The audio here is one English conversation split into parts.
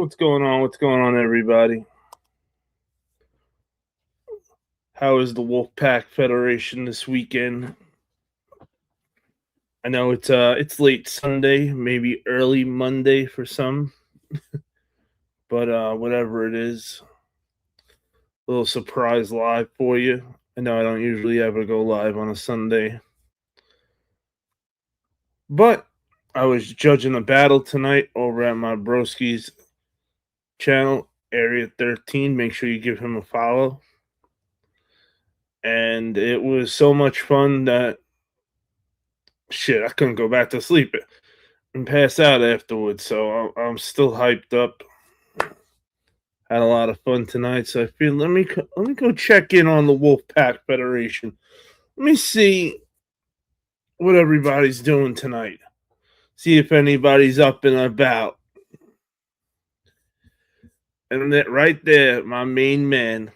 What's going on? What's going on, everybody? How is the Wolfpack Federation this weekend? I know it's late Sunday, maybe early Monday for some, but whatever it is, a little surprise live for you. I know I don't usually ever go live on a Sunday, but I was judging a battle tonight over at my broski's channel, Area 13. Make sure you give him a follow. And it was so much fun that shit, I couldn't go back to sleep and pass out afterwards. So I'm still hyped up. Had a lot of fun tonight. So I feel let me go check in on the Wolfpack Federation. Let me see what everybody's doing tonight. See if anybody's up and about. And that right there, my main man,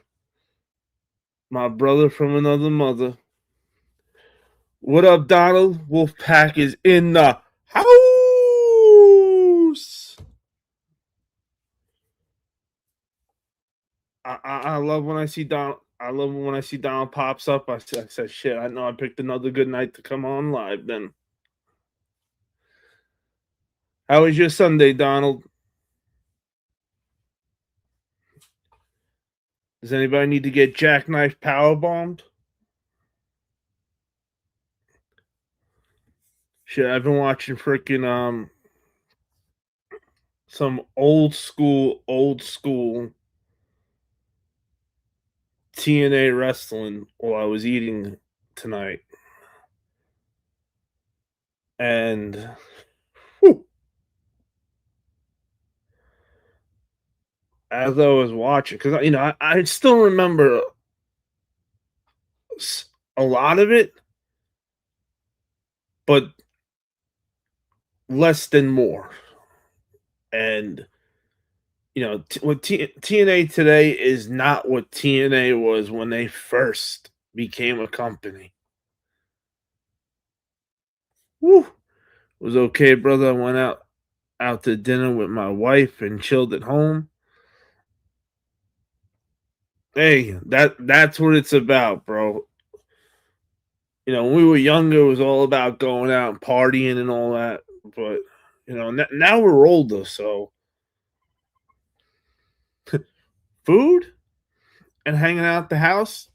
my brother from another mother. What up, Donald? Wolfpack is in the house. I love when I see Donald. I love when I see Donald pops up. I said, shit, I know I picked another good night to come on live then. How was your Sunday, Donald? Does anybody need to get jackknife powerbombed? Shit, I've been watching freaking some old school TNA wrestling while I was eating tonight. And whew, as I was watching, because I still remember a lot of it, but less than more. And what TNA today is not what TNA was when they first became a company. Woo! It was okay, brother. I went out to dinner with my wife and chilled at home. Hey, that's what it's about, bro. When we were younger, it was all about going out and partying and all that. But now we're older, so food and hanging out at the house.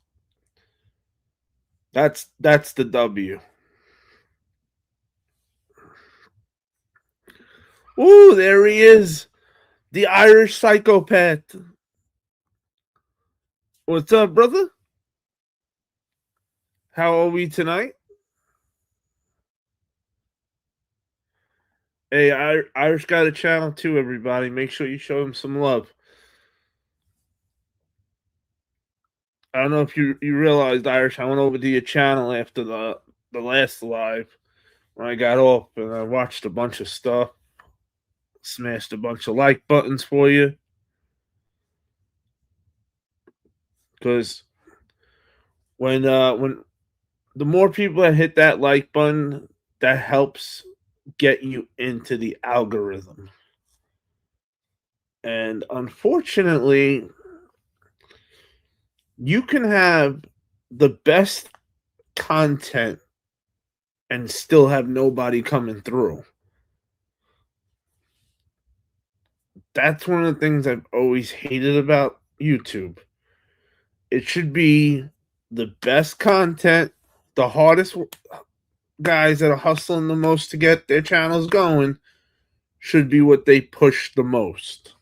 That's the W. Ooh, there he is, the Irish psychopath. What's up, brother? How are we tonight? Hey, Irish got a channel too, everybody. Make sure you show him some love. I don't know if you realized, Irish, I went over to your channel after the last live when I got off, and I watched a bunch of stuff. Smashed a bunch of like buttons for you. Because when the more people that hit that like button, that helps get you into the algorithm. And unfortunately, you can have the best content and still have nobody coming through. That's one of the things I've always hated about YouTube. It should be the best content, the hardest guys that are hustling the most to get their channels going should be what they push the most.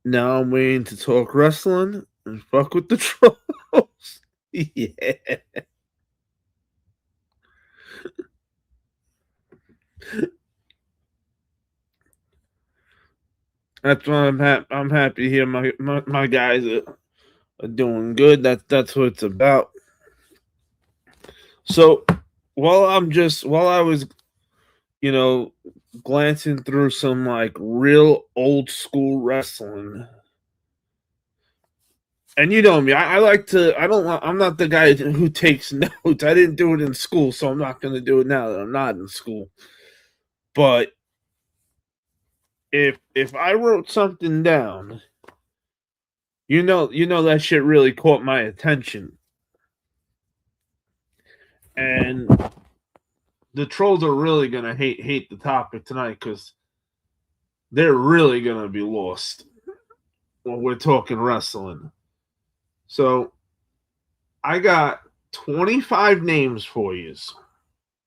Now I'm waiting to talk wrestling and fuck with the trolls. Yeah. That's why I'm happy to hear my guys are doing good. That's what it's about. So while I was glancing through some like real old school wrestling, And you know me, I like to. I'm not the guy who takes notes. I didn't do it in school, so I'm not going to do it now that I'm not in school. But if I wrote something down, you know that shit really caught my attention, and the trolls are really going to hate the topic tonight because they're really going to be lost when we're talking wrestling. So I got 25 names for you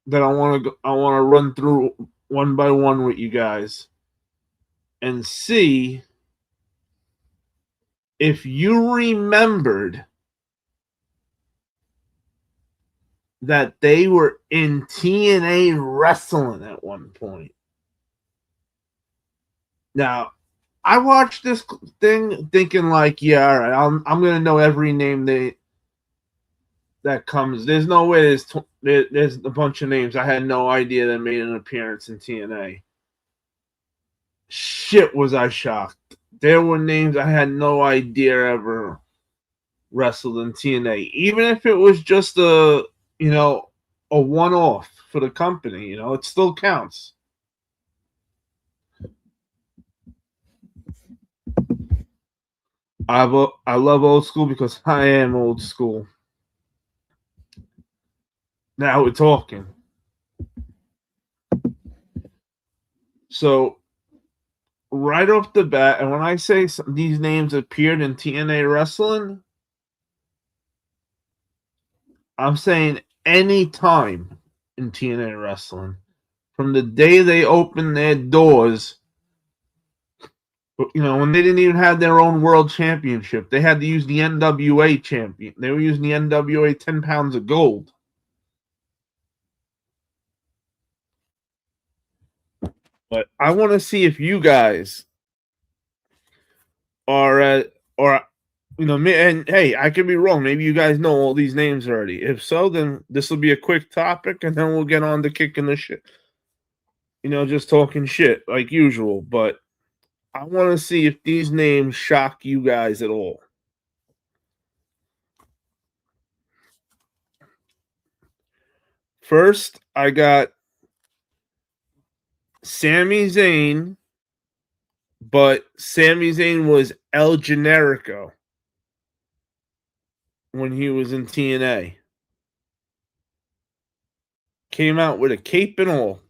that I want to run through one by one with you guys and see if you remembered that they were in TNA wrestling at one point. Now, I watched this thing thinking like, yeah, all right, I'm gonna know every name that comes. There's no way there's a bunch of names I had no idea that made an appearance in TNA. Shit, was I shocked. There were names I had no idea ever wrestled in TNA, even if it was just a one-off for the company. It still counts. I love old school because I am old school. Now we're talking. So right off the bat, and when I say these names appeared in TNA wrestling, I'm saying any time in TNA wrestling. From the day they opened their doors, when they didn't even have their own world championship, they had to use the NWA champion. They were using the NWA 10 pounds of gold. But I want to see if you guys are and hey, I could be wrong. Maybe you guys know all these names already. If so, then this will be a quick topic, and then we'll get on to kicking the shit. Just talking shit like usual. But I want to see if these names shock you guys at all. First, I got Sami Zayn, but Sami Zayn was El Generico when he was in TNA. Came out with a cape and all.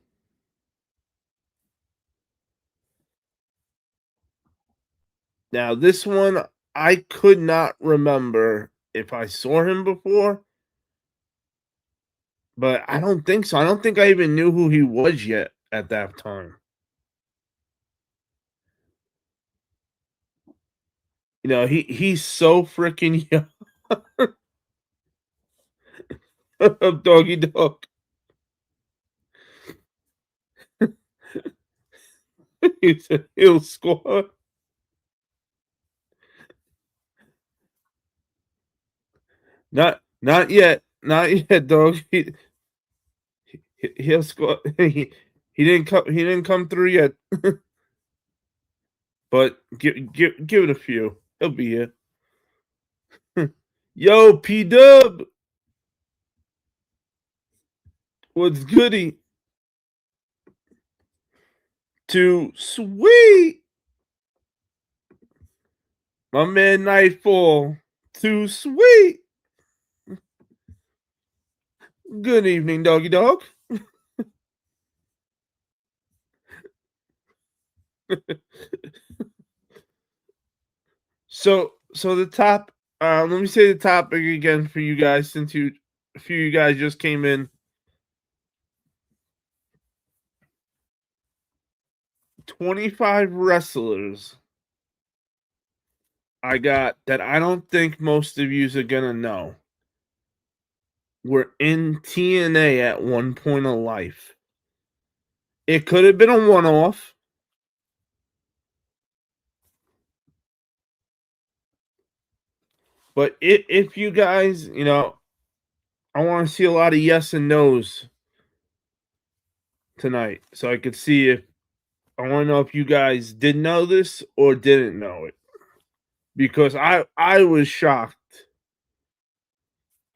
Now, this one, I could not remember if I saw him before, but I don't think so. I don't think I even knew who he was yet at that time. He's so freaking young. Doggy dog. He's a heel squad. Not yet. Not yet, dog. He'll squad. He didn't come through yet. But give it a few. He'll be here. Yo, P Dub. What's goody? Too sweet. My man Nightfall. Too sweet. Good evening, doggy dog. So the top. Let me say the topic again for you guys, since a few of you guys just came in. 25 wrestlers I got that I don't think most of yous are gonna know were in TNA at one point of life. It could have been a one-off. But if you guys, I want to see a lot of yes and no's tonight, so I could see if I want to know if you guys did know this or didn't know it. because I was shocked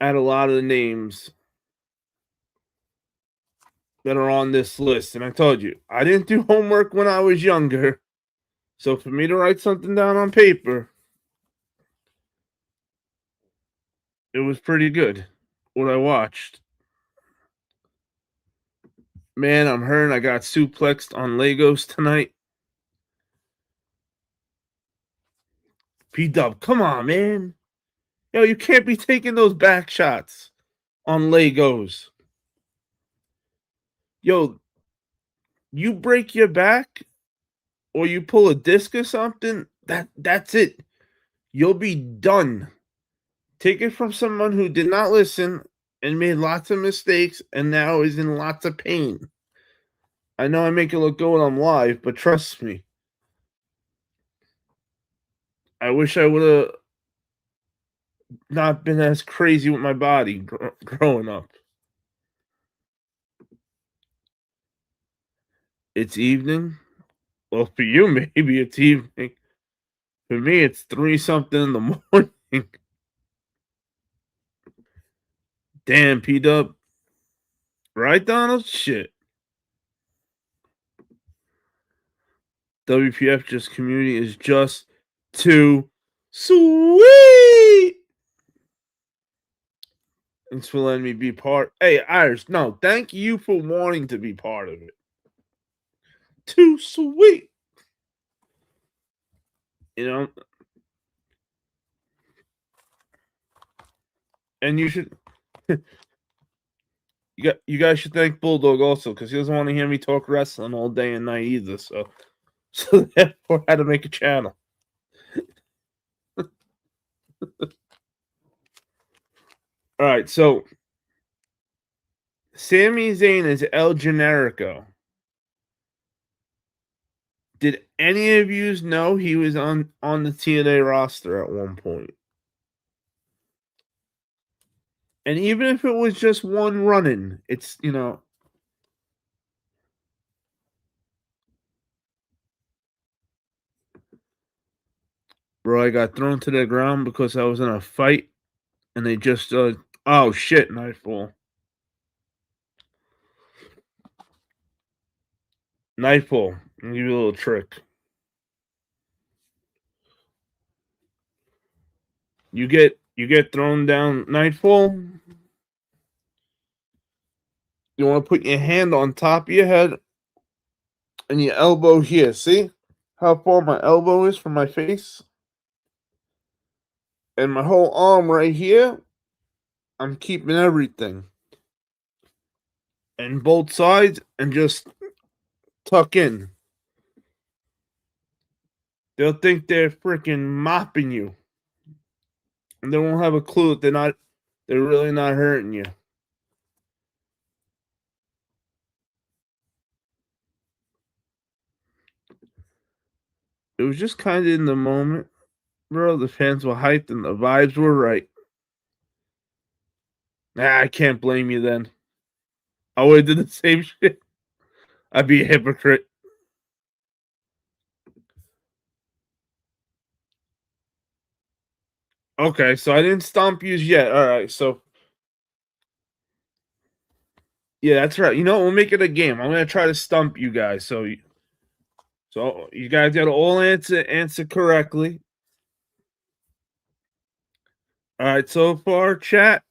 at a lot of the names that are on this list. And I told you, I didn't do homework when I was younger. So for me to write something down on paper, it was pretty good what I watched. Man, I'm hurting. I got suplexed on Legos tonight. P-Dub, come on, man. Yo, you can't be taking those back shots on Legos. Yo, you break your back or you pull a disc or something, that's it. You'll be done. Take it from someone who did not listen and made lots of mistakes and now is in lots of pain. I know I make it look good when I'm live, but trust me. I wish I would have not been as crazy with my body growing up. It's evening. Well, for you, maybe it's evening. For me, it's 3 something in the morning. Damn, P-Dub. Right, Donald? Shit. WPF just community is just too sweet. Thanks for letting me be part. Hey, Irish, no, thank you for wanting to be part of it. Too sweet. You know? And you should you guys should thank Bulldog also, because he doesn't want to hear me talk wrestling all day and night either. So therefore I had to make a channel. All right, so Sami Zayn is El Generico. Did any of you know he was on the TNA roster at one point? And even if it was just one run-in, it's, you know. Bro, I got thrown to the ground because I was in a fight and they just, oh shit, Nightfall. Nightfall. I'll give you a little trick. You get thrown down Nightfall. You want to put your hand on top of your head and your elbow here. See how far my elbow is from my face? And my whole arm right here, I'm keeping everything. And both sides and just tuck in. They'll think they're freaking mopping you. And they won't have a clue that they're really not hurting you. It was just kind of in the moment, bro. The fans were hyped and the vibes were right. Nah, I can't blame you then. I would have did the same shit. I'd be a hypocrite. Okay, so I didn't stomp you yet. All right, so yeah, that's right. You know, we'll make it a game. I'm gonna try to stump you guys. So you guys got to all answer correctly. All right, so far, chat,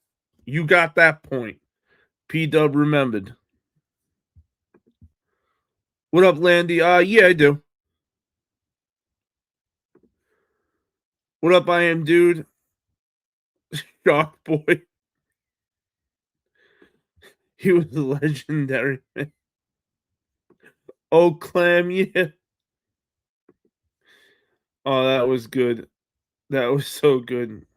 you got that point. P-Dub remembered. What up, Landy? Yeah, I do. What up, I am dude? Shark boy. He was legendary, man. Oh, Clam, yeah. Oh, that was good. That was so good.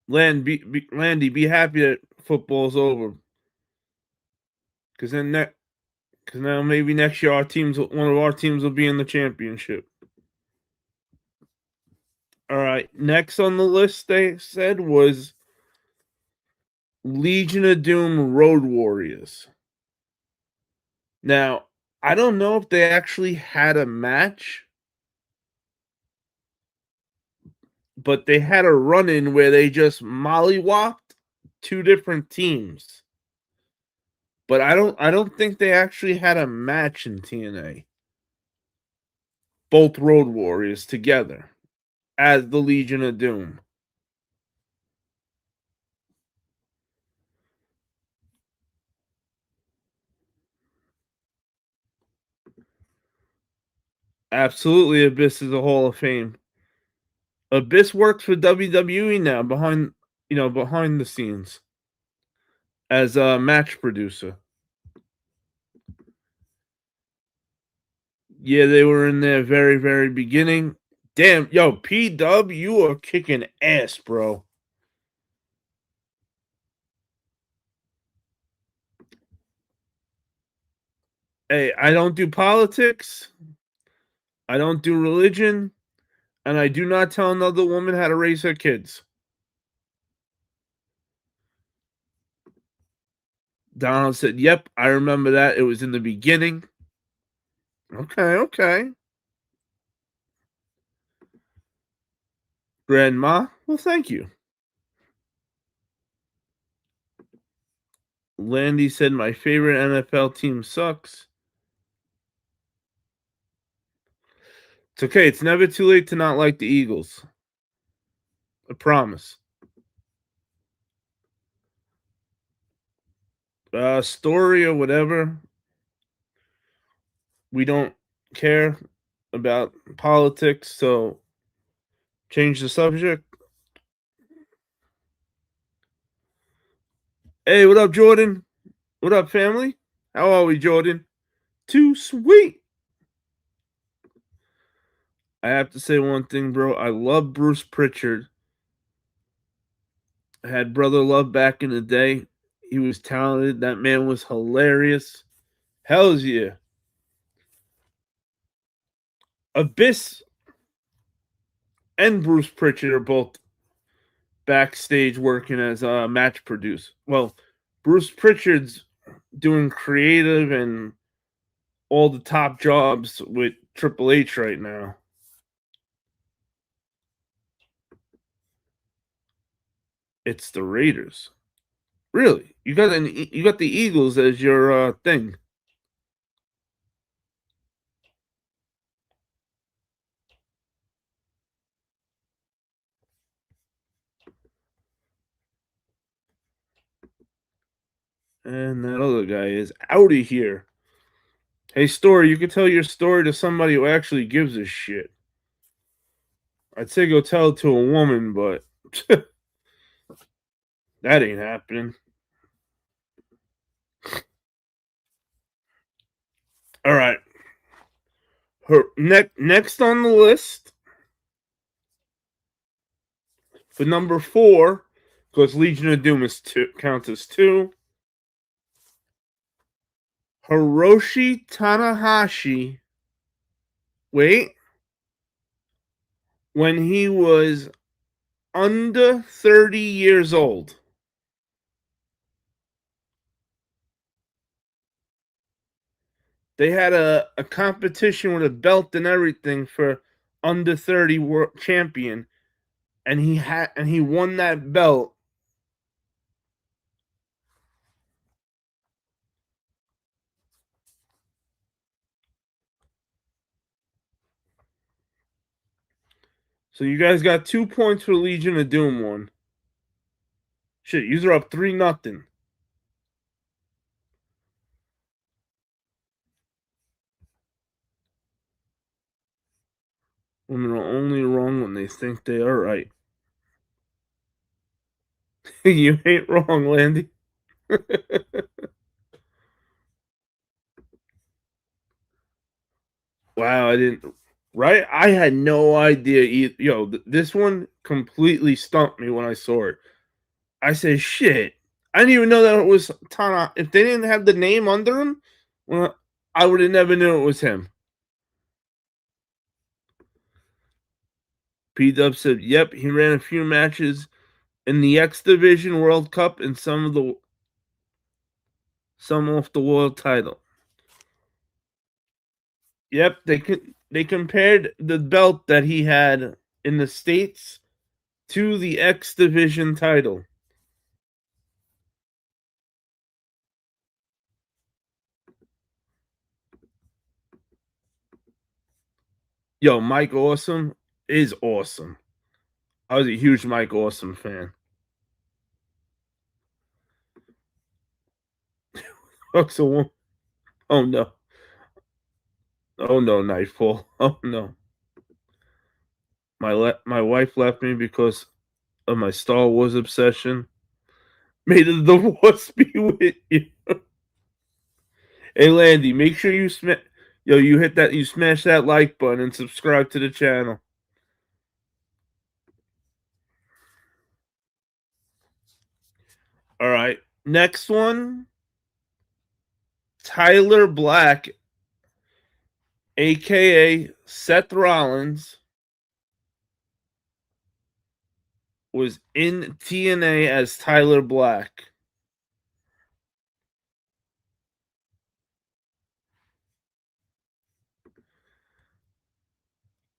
Landy, be happy that football's over. Because now maybe next year one of our teams will be in the championship. All right. Next on the list, they said, was Legion of Doom Road Warriors. Now, I don't know if they actually had a match, but they had a run-in where they just mollywopped 2 different teams. But I don't think they actually had a match in TNA. Both Road Warriors together as the Legion of Doom. Absolutely, Abyss is a Hall of Fame. Abyss works for WWE now behind the scenes as a match producer. Yeah, they were in their very, very beginning. Damn, yo, P-Dub, you are kicking ass, bro. Hey, I don't do politics, I don't do religion, and I do not tell another woman how to raise her kids. Donald said, "Yep, I remember that. It was in the beginning." Okay, okay. Grandma, well, thank you. Landy said, "My favorite NFL team sucks." It's okay. It's never too late to not like the Eagles. I promise. Story or whatever. We don't care about politics, so change the subject. Hey, what up, Jordan? What up, family? How are we, Jordan? Too sweet. I have to say one thing, bro. I love Bruce Pritchard. I had Brother Love back in the day. He was talented. That man was hilarious. Hells yeah. Abyss and Bruce Pritchard are both backstage working as a match producer. Well, Bruce Pritchard's doing creative and all the top jobs with Triple H right now. It's the Raiders. Really? You got the Eagles as your thing. And that other guy is out of here. Hey, story, you can tell your story to somebody who actually gives a shit. I'd say go tell it to a woman, but that ain't happening. All right. Next on the list for number 4, because Legion of Doom is counts as 2. Hiroshi Tanahashi. Wait, when he was under 30 years old. They had a competition with a belt and everything for under 30 world champion, and he won that belt. So you guys got 2 points for Legion of Doom one. Shit, you are up 3-0. Women are only wrong when they think they are right. You ain't wrong, Landy. Wow, I didn't. Right? I had no idea. Yo, this one completely stumped me when I saw it. I said, shit. I didn't even know that it was Tana. If they didn't have the name under him, well, I would have never knew it was him. P Dub said, yep, he ran a few matches in the X Division World Cup and some off the world title. Yep, they compared the belt that he had in the States to the X Division title. Yo, Mike Awesome is awesome. I was a huge Mike Awesome fan. Oh, so oh no. Oh no, Nightfall. Oh no. My wife left me because of my Star Wars obsession. May the divorce be with you. Hey Landy, make sure you you hit that, you smash that like button and subscribe to the channel. All right. Next one, Tyler Black, aka Seth Rollins, was in TNA as Tyler Black.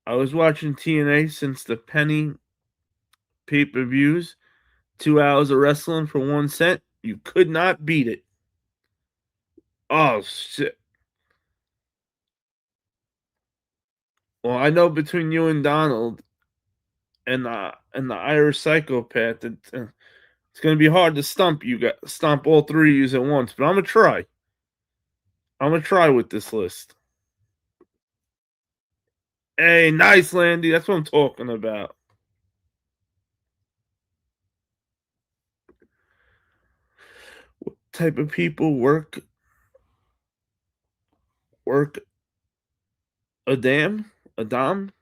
I was watching TNA since the penny pay-per-views. 2 hours of wrestling for 1 cent. You could not beat it. Oh shit. Well, I know between you and Donald and the Irish psychopath, it's gonna be hard to stomp all three of you at once. But I'm gonna try. I'm gonna try with this list. Hey, nice, Landy. That's what I'm talking about. What type of people work a dam? A dom?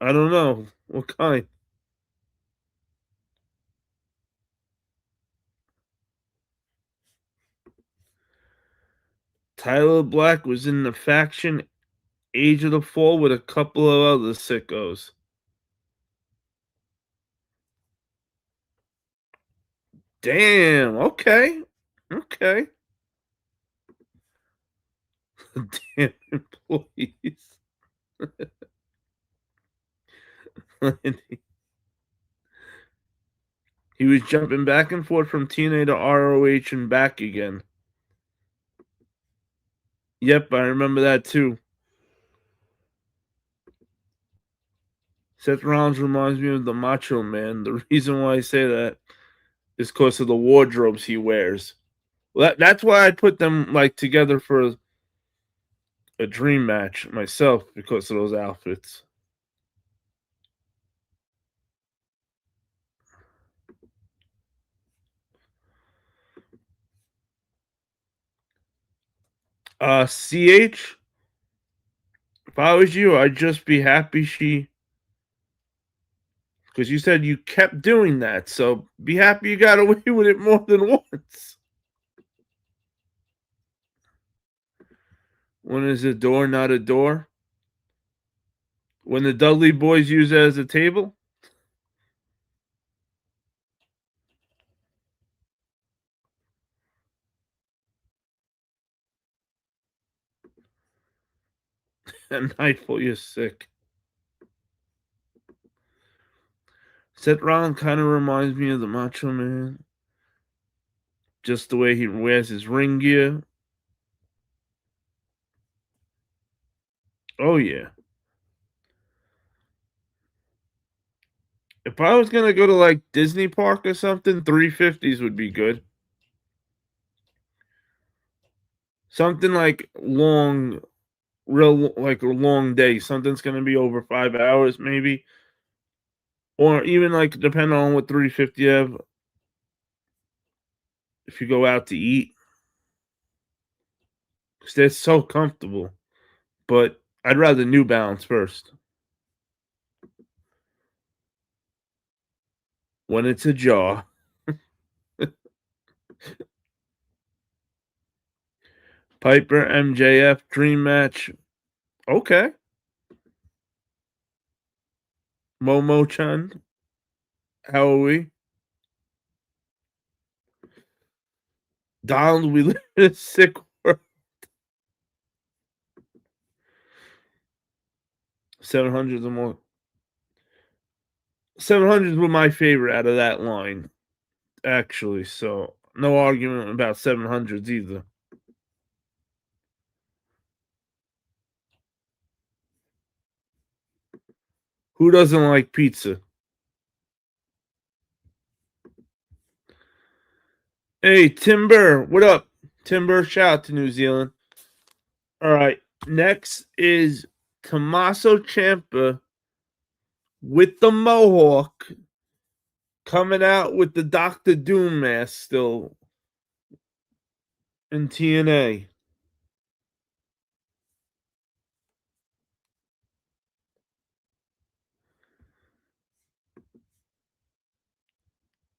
I don't know. What kind? Tyler Black was in the faction Age of the Fall with a couple of other sickos. Damn. Okay. Okay. Damn employees. He was jumping back and forth from TNA to ROH and back again. Yep, I remember that too. Seth Rollins reminds me of the Macho Man. The reason why I say that is because of the wardrobes he wears. Well, that's why I put them like together for a dream match myself because of those outfits. CH, if I was you, I'd just be happy because you said you kept doing that. So be happy you got away with it more than once. When is a door not a door? When the Dudley boys use it as a table? At nightfall, you're sick. Seth Rollins kind of reminds me of the Macho Man. Just the way he wears his ring gear. Oh, yeah. If I was going to go to like Disney Park or something, 350s would be good. Something like long, real, like a long day. Something's going to be over 5 hours, maybe. Or even like, depending on what 350 you have, if you go out to eat, because they're so comfortable. But I'd rather New Balance first. When it's a jaw. Piper, MJF, dream match. Okay. Momo Chan, how are we? Donald, we live in a sick world. 700s or more. 700s were my favorite out of that line, actually. So no argument about 700s either. Who doesn't like pizza? Hey, Timber, what up? Timber, shout out to New Zealand. All right, next is Tommaso Ciampa with the mohawk coming out with the Doctor Doom mask still in TNA.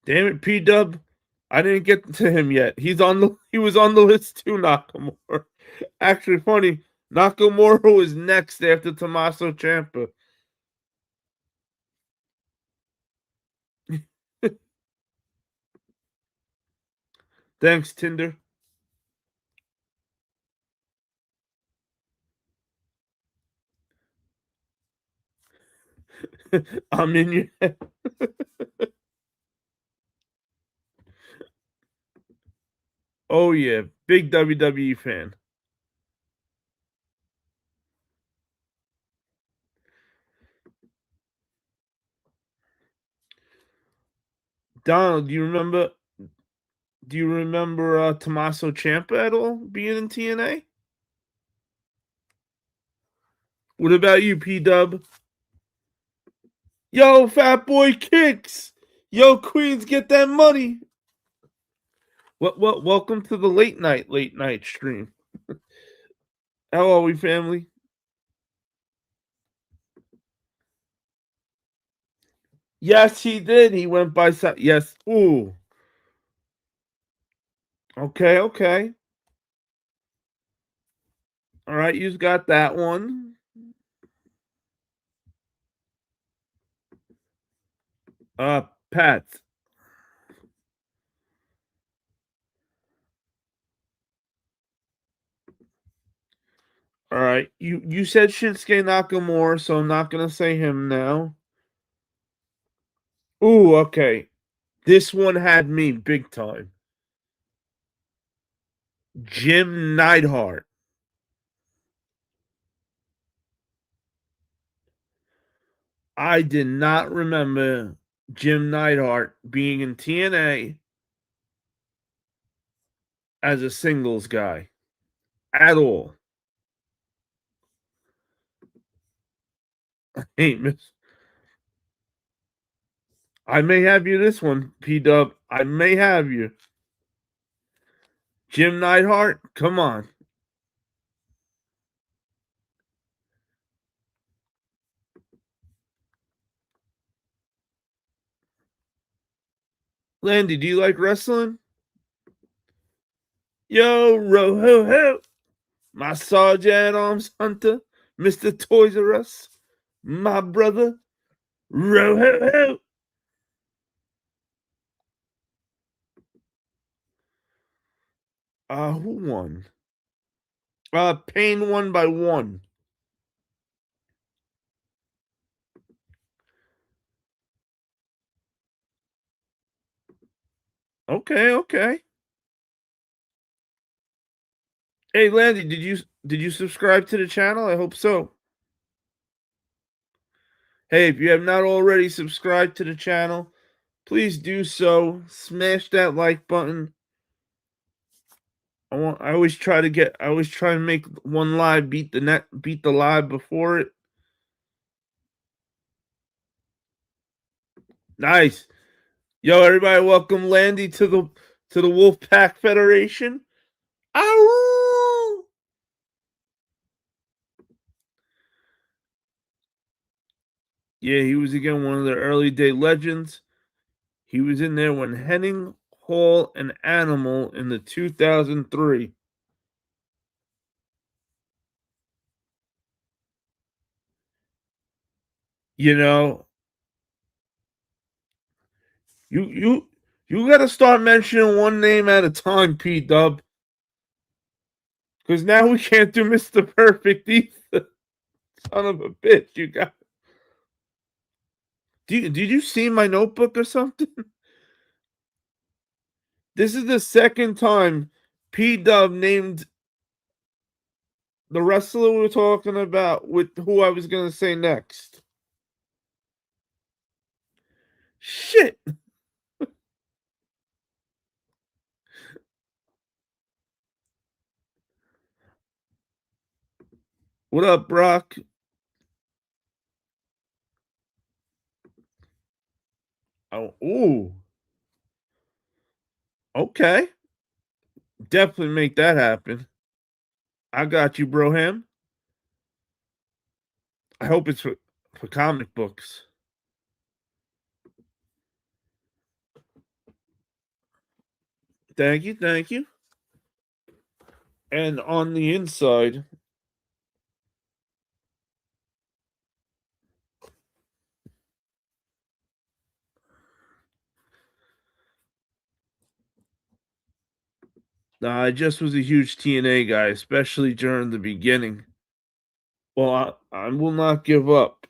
Damn it, P Dub. I didn't get to him yet. He was on the list too, Nakamura. Actually funny, Nakamura was next after Tommaso Ciampa. Thanks, Tinder. I'm in your head. Oh yeah, big WWE fan. Donald, do you remember Tommaso Ciampa at all being in TNA? What about you, P Dub? Yo, Fat Boy Kicks. Yo, Queens, get that money. What? Welcome to the late night stream. How are we, family? Yes, he did. He went by. Yes. Ooh. Okay. Okay. All right. You've got that one. Pat. All right. You said Shinsuke Nakamura, so I'm not gonna say him now. Ooh. Okay. This one had me big time. Jim Neidhart. I did not remember Jim Neidhart being in TNA as a singles guy at all. Hey, miss. I may have you this one, P Dub. I may have you. Jim Neidhart, come on. Landy, do you like wrestling? Yo, ro ho ho. My Sergeant Arms Hunter, Mr. Toys R Us, my brother, ro ho ho. Who won? Pain won by one. Okay, okay. Hey, Landy, did you subscribe to the channel? I hope so. Hey, if you have not already subscribed to the channel, please do so. Smash that like button. I always try to make one live beat the live before it. Nice. Yo, everybody, welcome Landy to the Wolfpack Federation. Ow! Yeah, he was again one of the early day legends. He was in there when Henning, Hall, and Animal in the 2003. You know, you got to start mentioning one name at a time, P Dub, because now we can't do Mr. Perfect either. Son of a bitch, you got. Did you see my notebook or something? This is the second time P Dub named the wrestler we were talking about with who I was gonna say next. Shit. What up, Brock? Oh, ooh. Okay. Definitely make that happen. I got you, Broham. I hope it's for comic books. Thank you, thank you. And on the inside, I just was a huge TNA guy, especially during the beginning. Well, I will not give up.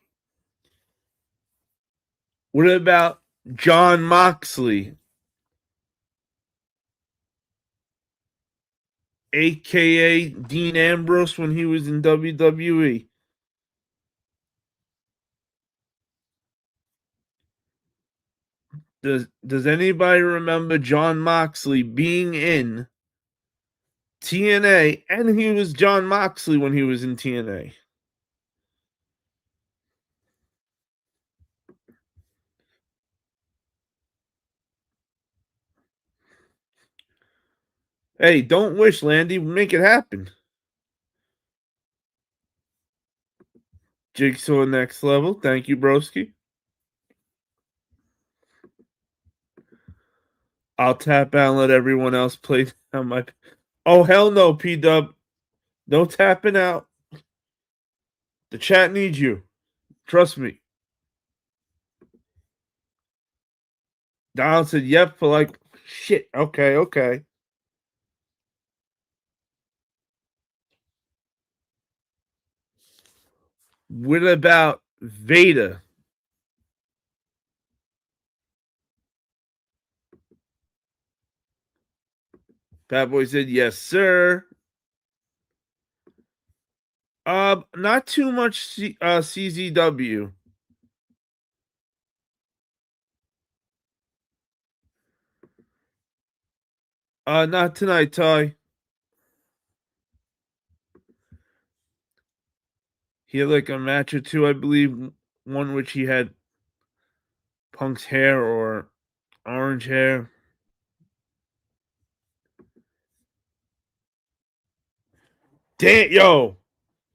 What about John Moxley, aka Dean Ambrose, when he was in WWE? Does anybody remember John Moxley being in TNA? And he was John Moxley when he was in TNA. Hey, don't wish, Landy. Make it happen. Jigsaw next level. Thank you, broski. I'll tap out and let everyone else play on my. Oh hell no, P Dub. No tapping out. The chat needs you. Trust me. Donald said yep for like shit. Okay, okay. What about Vader? Bad Boy said yes, sir. Not too much CZW. Not tonight, Ty. He had like a match or two, I believe. One which he had Punk's hair or orange hair. Damn, yo,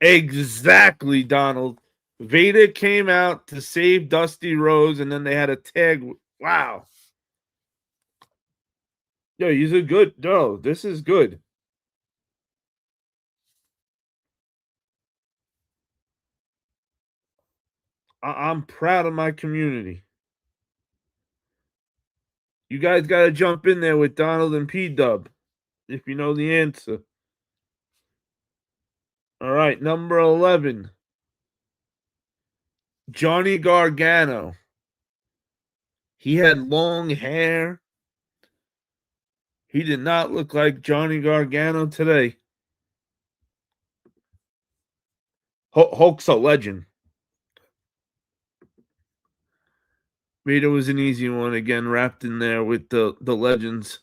exactly, Donald. Vader came out to save Dusty Rose, and then they had a tag. Wow. Yo, he's a good. Yo, this is good. I'm proud of my community. You guys got to jump in there with Donald and P Dub if you know the answer. All right, number 11, Johnny Gargano. He had long hair. He did not look like Johnny Gargano today. Hulk's a legend. Vader was an easy one again, wrapped in there with the legends.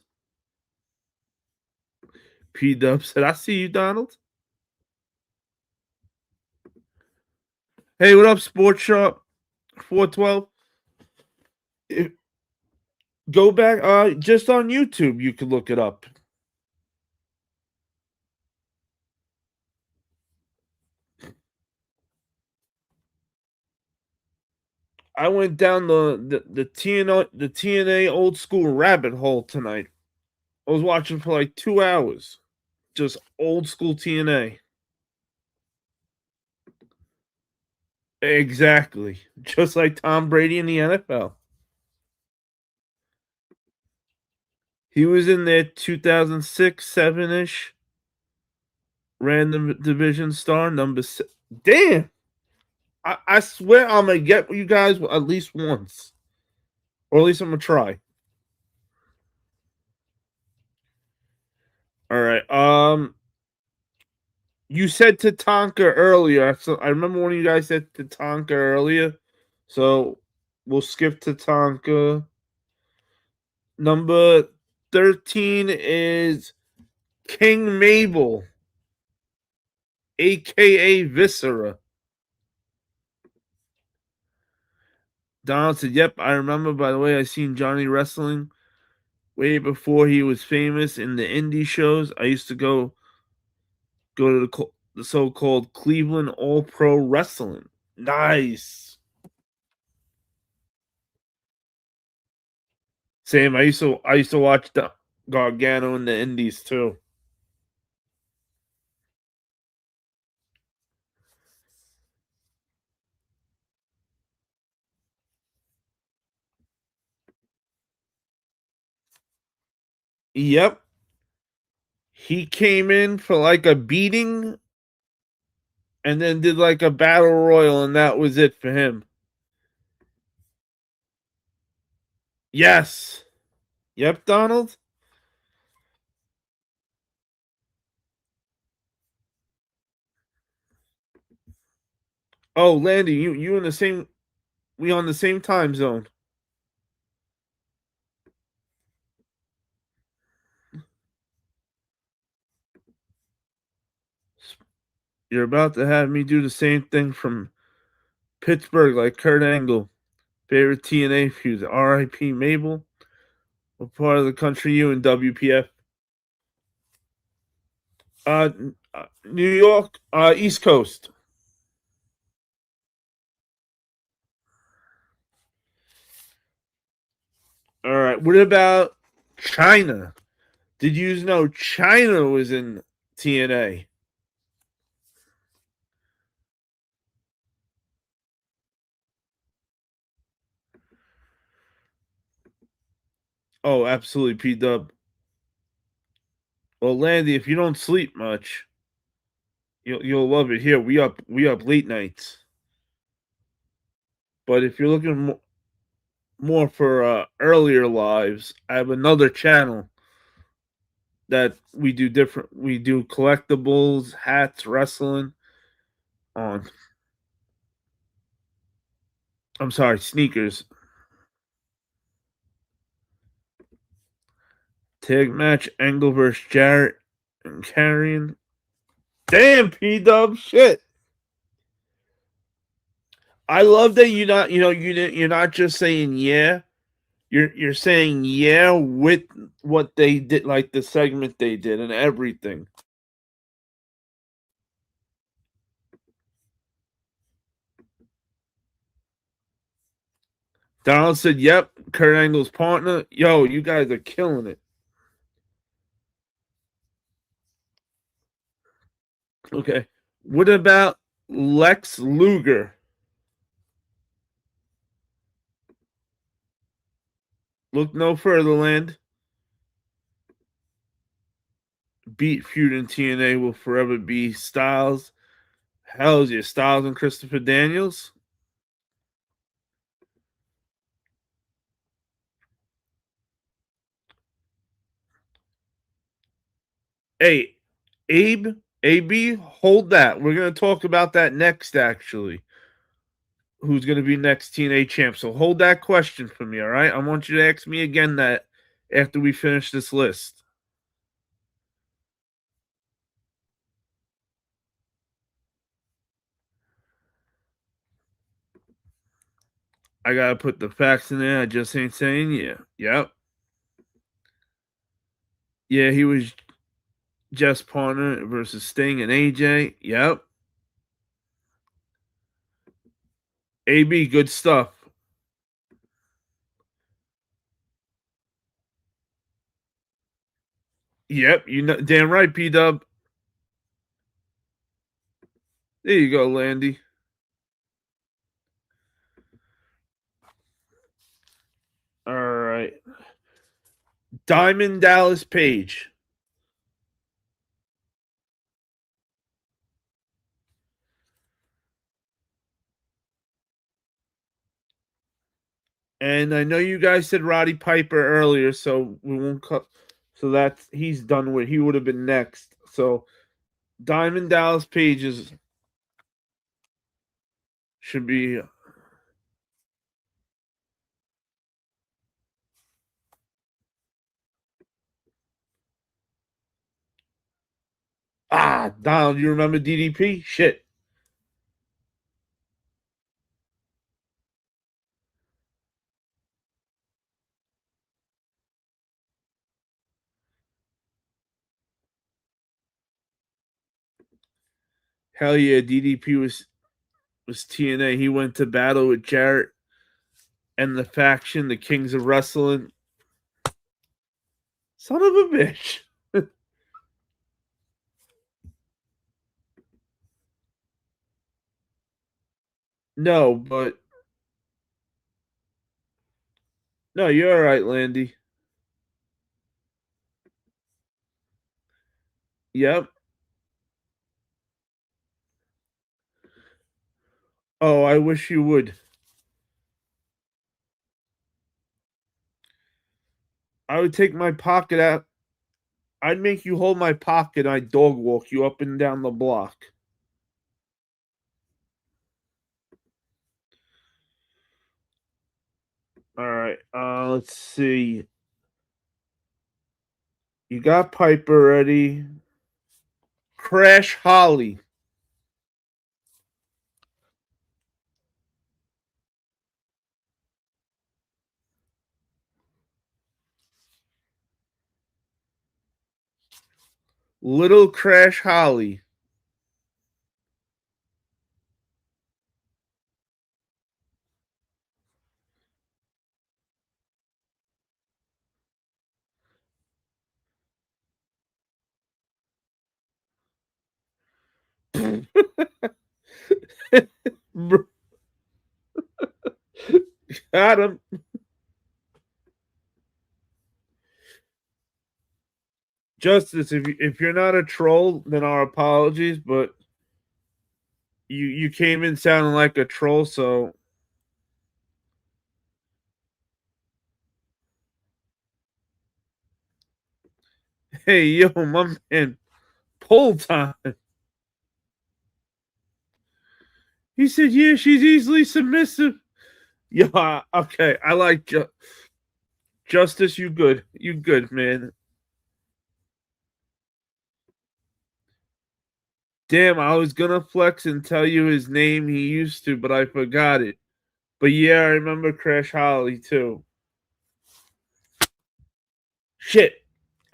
P Dub said, I see you, Donald. Hey, what up, Sports Shop 412? Go back, just on YouTube, you could look it up. I went down the TNA old school rabbit hole tonight. I was watching for like 2 hours. Just old school TNA. Exactly. Just like Tom Brady in the NFL. He was in there 2006, 7-ish. Random division star, number 6. Damn. I swear I'm gonna get you guys at least once, or at least I'm gonna try. All right. You said Tatanka earlier, so I remember one of you guys said Tatanka earlier. So we'll skip Tatanka. Number 13 is King Mabel, aka Viscera. Donald said, "Yep, I remember. By the way, I seen Johnny wrestling way before he was famous in the indie shows. I used to go to the so-called Cleveland All Pro Wrestling. Nice. Same. I used to watch the Gargano in the indies too. Yep. He came in for like a beating and then did like a battle royal, and that was it for him. Yes. Yep, Donald. Oh, Landy, you in the same we on the same time zone. You're about to have me do the same thing from Pittsburgh, like Kurt Angle. Favorite TNA feuds: R.I.P. Mabel. What part of the country you in WPF? Uh, New York, East Coast. All right. What about China? Did you know China was in TNA? Oh, absolutely, P Dub. Well, Landy, if you don't sleep much, you'll love it here. We up late nights. But if you're looking more for earlier lives, I have another channel that we do different. We do collectibles, hats, wrestling on. I'm sorry, sneakers. Tag match: Angle versus Jarrett and Carrion. Damn, P Dub, shit. I love that you're not just saying yeah. You're saying yeah with what they did, like the segment they did and everything. Donald said, "Yep, Kurt Angle's partner. Yo, you guys are killing it." Okay, what about Lex Luger? Look no further, land. Beat feud in TNA will forever be Styles. Hell's yeah, Styles and Christopher Daniels. Hey, AB, hold that. We're gonna talk about that next. Actually, who's gonna be next TNA champ? So hold that question for me. All right, I want you to ask me again that after we finish this list. I gotta put the facts in there. I just ain't saying yeah. Yep. Yeah, he was Jeff's partner versus Sting and AJ. Yep. AB, good stuff. Yep, you know, damn right, P Dub. There you go, Landy. All right, Diamond Dallas Page. And I know you guys said Roddy Piper earlier, so we won't cut. So that's he's done with. He would have been next. So Diamond Dallas Pages should be. Donald, you remember DDP? Shit. Hell yeah, DDP was TNA. He went to battle with Jarrett and the faction, the Kings of Wrestling. Son of a bitch. No, but no, you're all right, Landy. Yep. Oh, I wish you would. I would take my pocket out. I'd make you hold my pocket. I'd dog walk you up and down the block. All right. Let's see. You got Piper ready. Crash Holly. Little Crash Holly. Got him. Justice, if you're not a troll, then our apologies, but you came in sounding like a troll, so hey yo, my man, pull time. He said, yeah, she's easily submissive. Yeah, okay. I like Justice, you good. You good, man. Damn, I was gonna flex and tell you his name he used to, but I forgot it. But yeah, I remember Crash Holly too. Shit.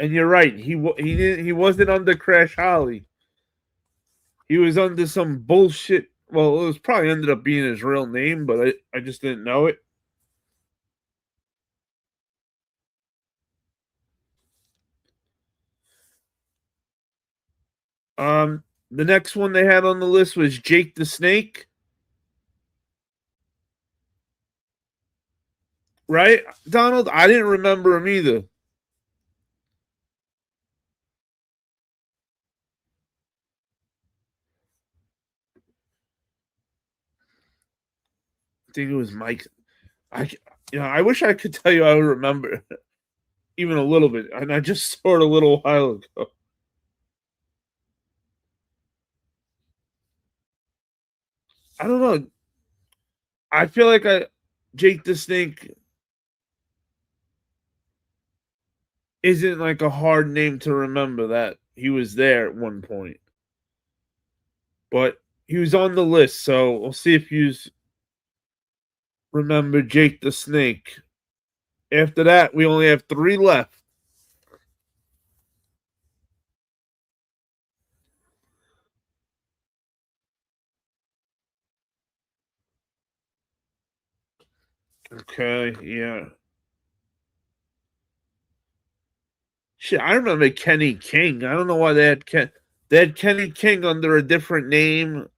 And you're right. He wasn't under Crash Holly. He was under some bullshit. Well, it was probably ended up being his real name, but I just didn't know it. The next one they had on the list was Jake the Snake. Right, Donald? I didn't remember him either. I think it was Mike. I I wish I could tell you I would remember even a little bit, and I just saw it a little while ago. I don't know. I feel like Jake the Snake isn't like a hard name to remember that he was there at one point, but he was on the list, so we'll see if you remember Jake the Snake. After that, we only have 3 left. Okay, yeah. Shit, I remember Kenny King. I don't know why they had Kenny King under a different name.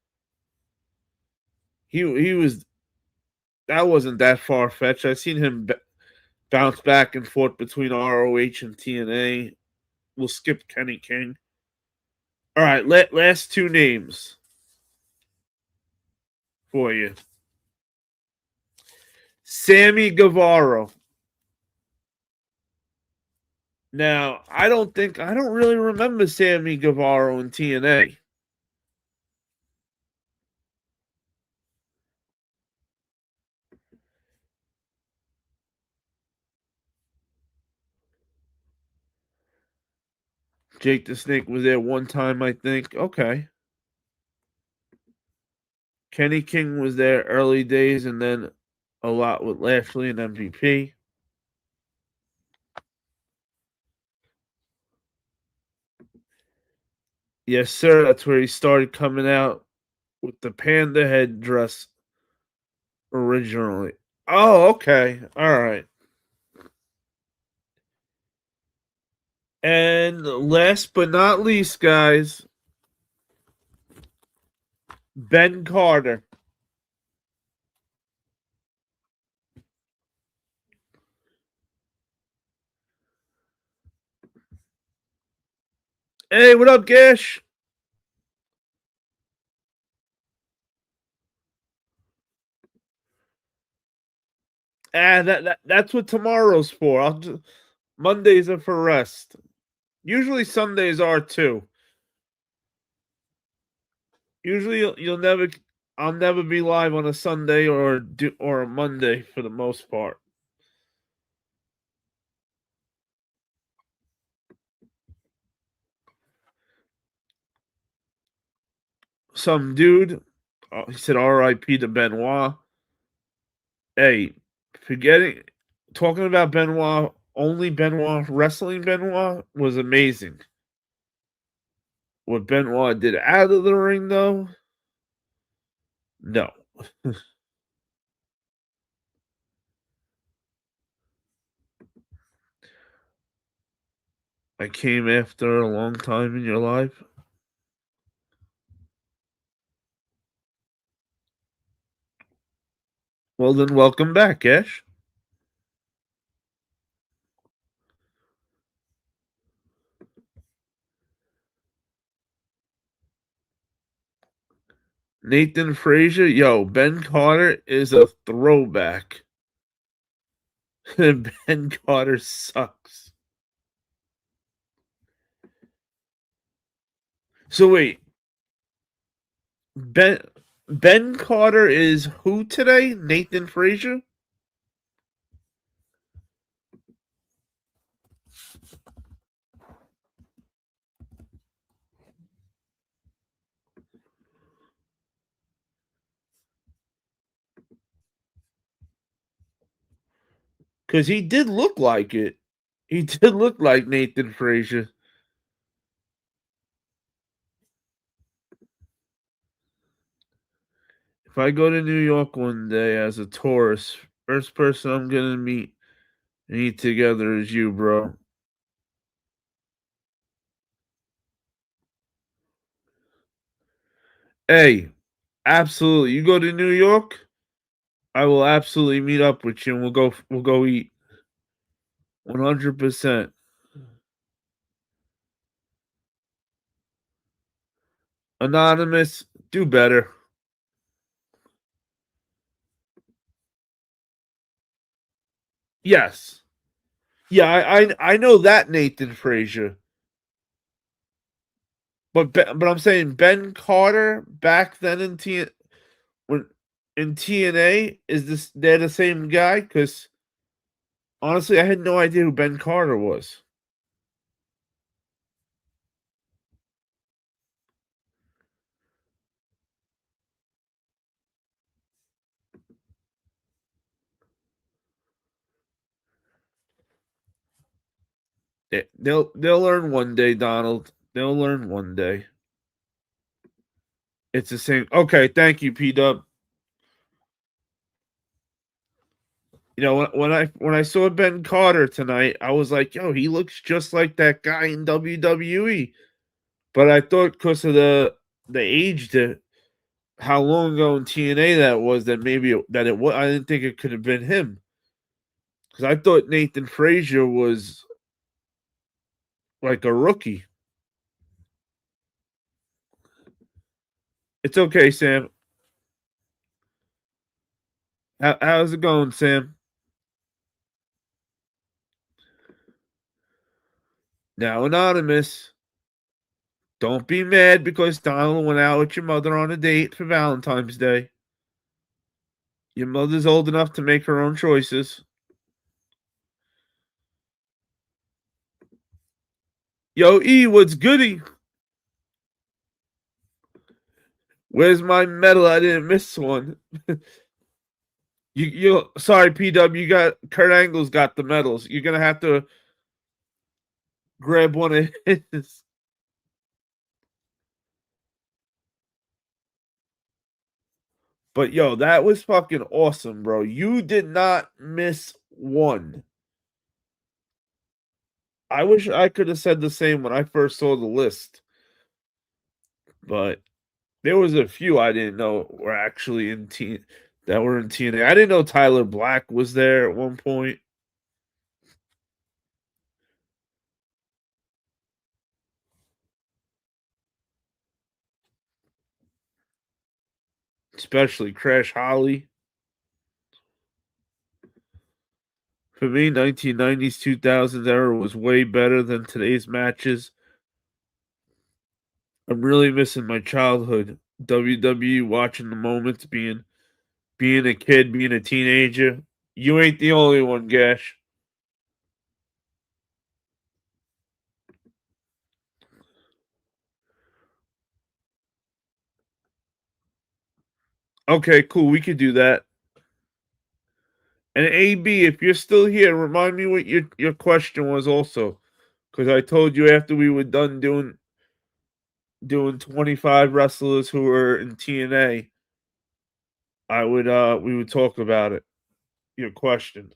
He was that wasn't that far fetched. I've seen him bounce back and forth between ROH and TNA. We'll skip Kenny King. All right, last 2 names for you. Sammy Guevara. Now, I don't really remember Sammy Guevara in TNA. Jake the Snake was there one time, I think. Okay. Kenny King was there early days and then a lot with Lashley and MVP. Yes, sir. That's where he started coming out with the panda head dress originally. Oh, okay. All right. And last but not least, guys, Ben Carter. Hey, what up, Gash? That's what tomorrow's for. Mondays are for rest. Usually Sundays are too. Usually you'll never I'll never be live on a Sunday or a Monday for the most part. Some dude, he said R.I.P. to Benoit. Hey, forgetting talking about Benoit, only Benoit wrestling Benoit was amazing. What Benoit did out of the ring, though, no. I came after a long time in your life. Well, then, welcome back, Ash. Nathan Frazier, yo, Ben Carter is a throwback. Ben Carter sucks. So wait, Ben Ben Carter is who today? Nathan Frazier? Because he did look like it. He did look like Nathan Frazier. If I go to New York one day as a tourist, first person I'm gonna meet and eat together is you, bro. Hey, absolutely. You go to New York, I will absolutely meet up with you and we'll go eat. 100%. Anonymous, do better. Yes. Yeah, I know that Nathan Frazier. But I'm saying Ben Carter back then when in TNA is this they're the same guy? Because honestly, I had no idea who Ben Carter was. They'll learn one day, Donald. They'll learn one day. It's the same. Okay, thank you, P Dub. You know when I saw Ben Carter tonight, I was like, yo, he looks just like that guy in WWE. But I thought because of the age that how long ago in TNA that was that maybe that it was. I didn't think it could have been him because I thought Nathan Frazier was like a rookie. It's okay, Sam. How's it going, Sam? Now anonymous. Don't be mad because Donald went out with your mother on a date for Valentine's Day. Your mother's old enough to make her own choices. Yo, E, what's goody? Where's my medal? I didn't miss one. You sorry, PW, you got Kurt Angle's got the medals. You're gonna have to grab one of his. But yo, that was fucking awesome, bro. You did not miss one. I wish I could have said the same when I first saw the list, but there was a few I didn't know were actually in that were in TNA. I didn't know Tyler Black was there at one point, especially Crash Holly. For me, 1990s, 2000s era was way better than today's matches. I'm really missing my childhood. WWE watching the moments, being a kid, being a teenager. You ain't the only one, Gash. Okay, cool. We could do that. And AB, if you're still here, remind me what your question was also, because I told you after we were done doing 25 wrestlers who were in TNA, I would we would talk about it. Your question.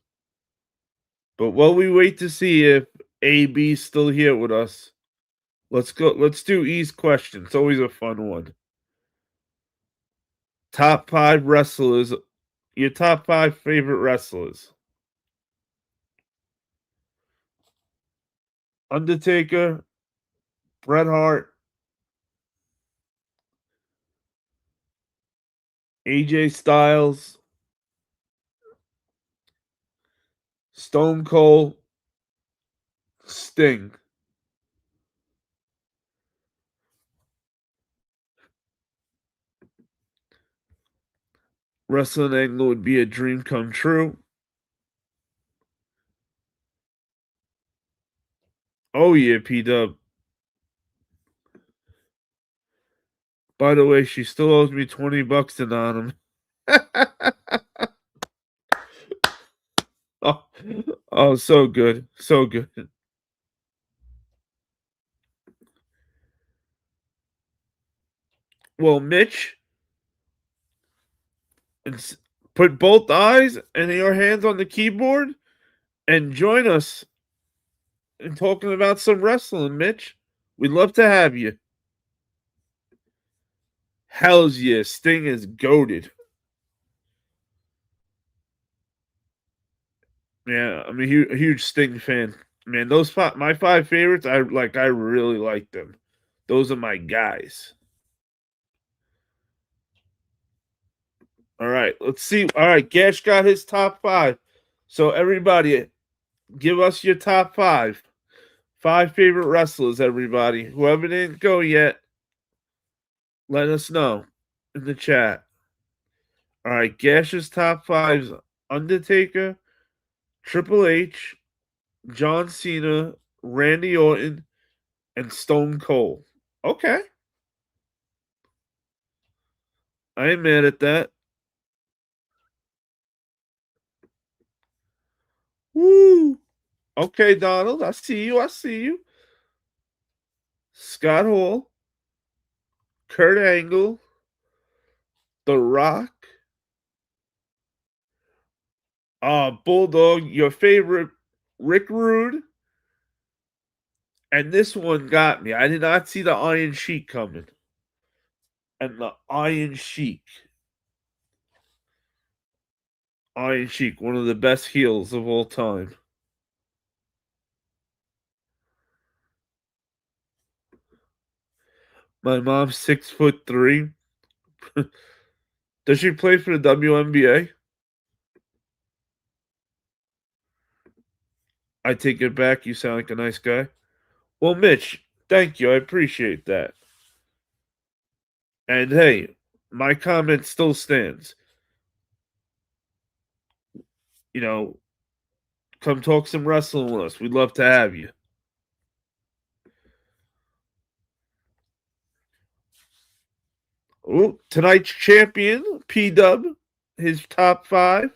But while we wait to see if AB's still here with us, let's go. Let's do E's question. It's always a fun one. Top five wrestlers. Your top five favorite wrestlers. Undertaker, Bret Hart, AJ Styles, Stone Cold, Sting. Wrestling angle would be a dream come true. Oh yeah, P Dub. By the way, she still owes me $20 anonymous. oh, oh, so good, so good. Well, Mitch, put both eyes and your hands on the keyboard and join us in talking about some wrestling, Mitch. We'd love to have you. Hell's yeah, Sting is goaded. Yeah, I'm a huge Sting fan. Man, my five favorites, I like. I really like them. Those are my guys. All right, let's see. All right, Gash got his top five. So everybody, give us your top five. Five favorite wrestlers, everybody. Whoever didn't go yet, let us know in the chat. All right, Gash's top fives: Undertaker, Triple H, John Cena, Randy Orton, and Stone Cold. Okay, I ain't mad at that. Woo! Okay, Donald, I see you. I see you. Scott Hall, Kurt Angle, The Rock, Bulldog, your favorite, Rick Rude, and this one got me. I did not see the Iron Sheik coming. And the Iron Sheik, one of the best heels of all time. My mom's 6'3". Does she play for the WNBA? I take it back. You sound like a nice guy. Well, Mitch, thank you. I appreciate that. And hey, my comment still stands. You know, come talk some wrestling with us. We'd love to have you. Ooh, tonight's champion, P Dub, his top five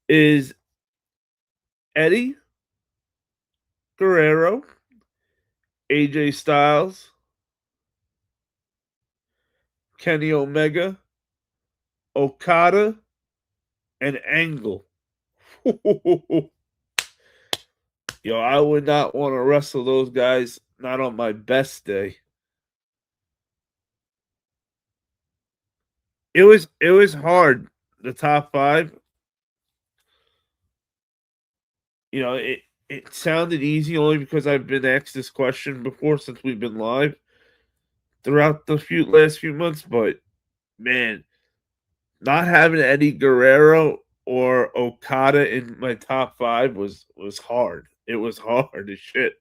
is Eddie Guerrero, AJ Styles, Kenny Omega, Okada, and Angle. Yo, I would not want to wrestle those guys, not on my best day. It was hard. The top five, it sounded easy only because I've been asked this question before since we've been live throughout the last few months. But man, not having Eddie Guerrero or Okada in my top five was hard. It was hard as shit.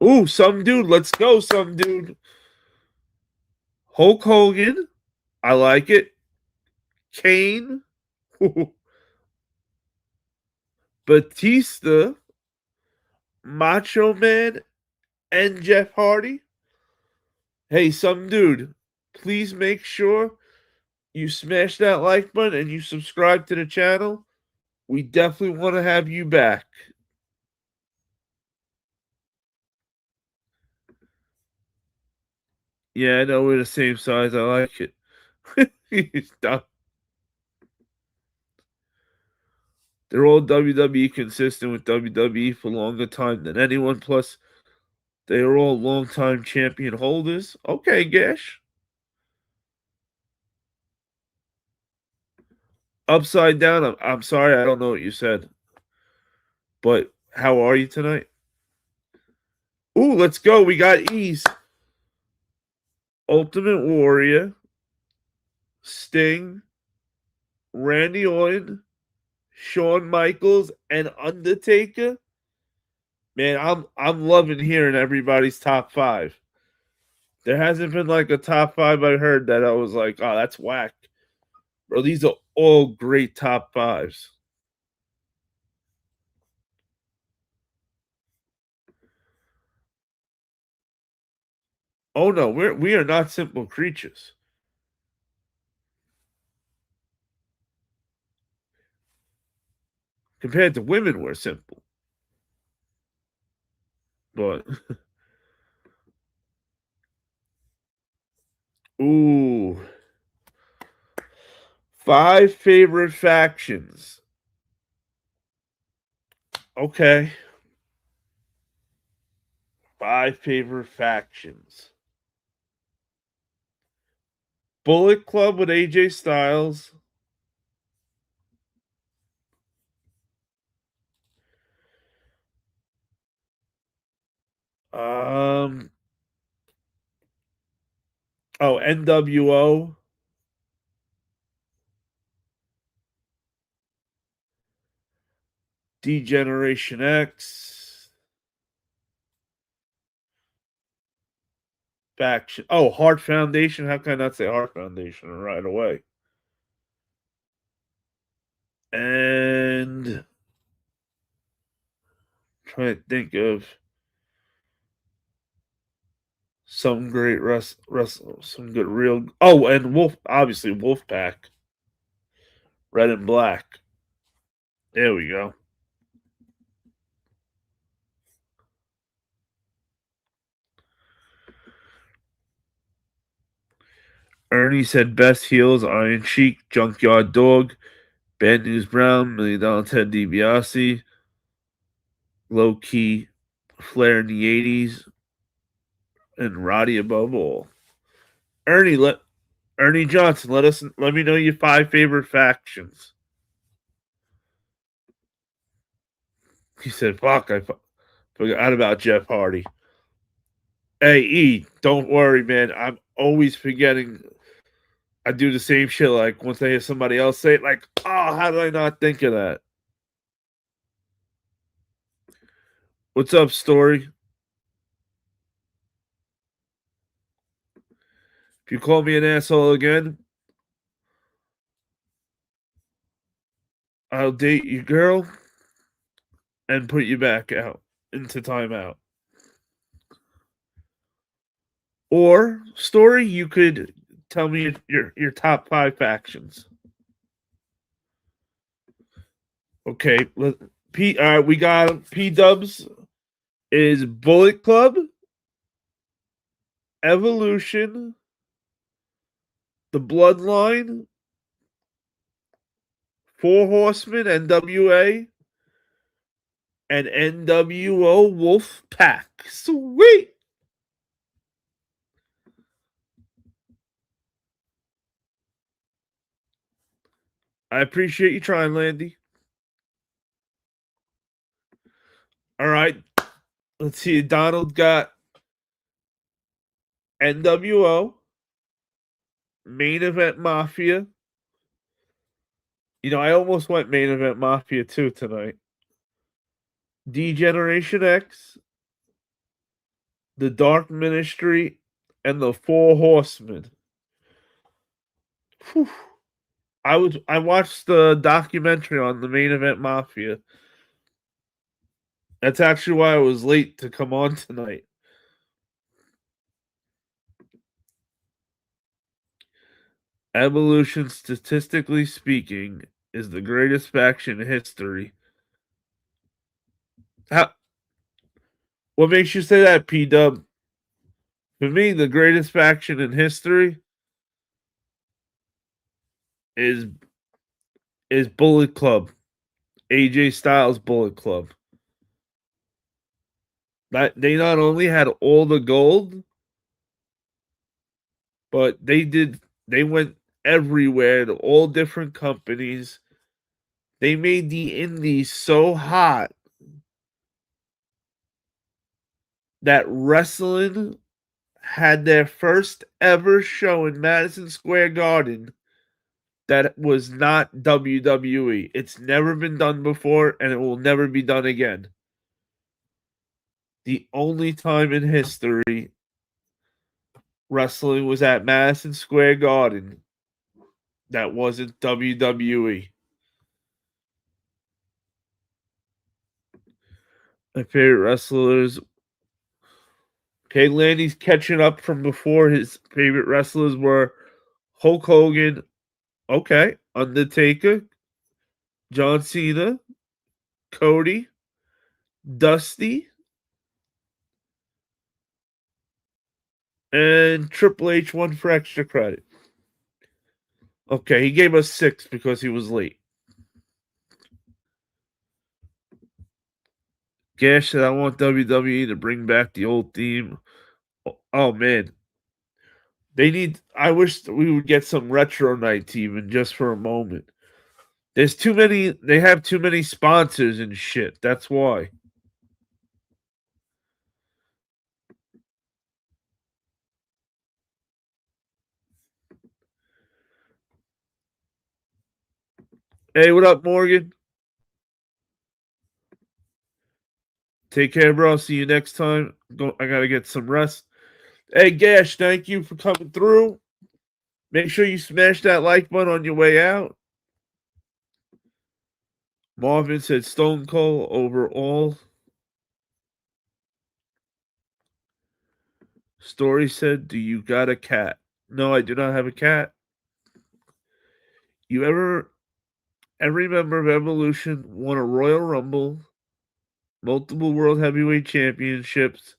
Ooh, some dude. Let's go, some dude. Hulk Hogan. I like it. Kane. Batista. Macho Man. And Jeff Hardy. Hey, some dude. Please make sure you smash that like button and you subscribe to the channel. We definitely want to have you back. Yeah, I know we're the same size. I like it. Stop. They're all WWE consistent with WWE for longer time than anyone. Plus, they are all long-time champion holders. Okay, Gash. Upside down. I'm sorry, I don't know what you said. But how are you tonight? Ooh, let's go. We got Ease. Ultimate Warrior. Sting. Randy Orton. Shawn Michaels and Undertaker. Man, I'm loving hearing everybody's top five. There hasn't been like a top five I heard that I was like, oh, that's whack. Bro, these are all great top fives. Oh no, we are not simple creatures. Compared to women, we're simple. But ooh. Five favorite factions. Okay. Five favorite factions. Bullet Club with AJ Styles. Um NWO. Degeneration X. Faction. Oh, Heart Foundation. How can I not say Heart Foundation right away? And trying to think of some great some good real. Oh, and Wolf, obviously Wolfpack, Red and Black. There we go. Ernie said best heels: Iron Sheik, Junkyard Dog, Bad News Brown, $1 Million Ted DiBiase, Low Key, Flair in the '80s, and Roddy above all. Ernie, Ernie Johnson, let me know your five favorite factions. He said, "Fuck, I forgot about Jeff Hardy." Hey, E, don't worry, man. I'm always forgetting. I do the same shit. Like once I hear somebody else say it, like, how did I not think of that? What's up, Story? If you call me an asshole again, I'll date your girl and put you back out into timeout. Or, Story, you could tell me your top 5 factions. Okay, we got P Dubs is Bullet Club, Evolution, the Bloodline, Four Horsemen, NWA, and NWO Wolf Pack. Sweet. I appreciate you trying, Landy. All right. Let's see. Donald got NWO, Main Event Mafia. I almost went Main Event Mafia 2 tonight. D-Generation X, the Dark Ministry, and the Four Horsemen. Whew. I watched the documentary on the Main Event Mafia. That's actually why I was late to come on tonight. Evolution, statistically speaking, is the greatest faction in history. What makes you say that, P-Dub? For me, the greatest faction in history is Bullet Club. AJ Styles Bullet Club. That they not only had all the gold, but they went everywhere to all different companies. They made the indies so hot that wrestling had their first ever show in Madison Square Garden that was not WWE. It's never been done before, and it will never be done again. The only time in history wrestling was at Madison Square Garden that wasn't WWE. My favorite wrestlers. Okay, Landy's catching up from before. His favorite wrestlers were Hulk Hogan, okay, Undertaker, John Cena, Cody, Dusty, and Triple H won for extra credit. Okay, he gave us 6 because he was late. Gash said, I want WWE to bring back the old theme. Oh man. I wish we would get some retro nights even just for a moment. They have too many sponsors and shit. That's why. Hey, what up, Morgan? Take care, bro. See you next time. I gotta get some rest. Hey, Gash, thank you for coming through. Make sure you smash that like button on your way out. Marvin said Stone Cold overall. Story said, do you got a cat? No, I do not have a cat. Every member of Evolution won a Royal Rumble, multiple World Heavyweight Championships,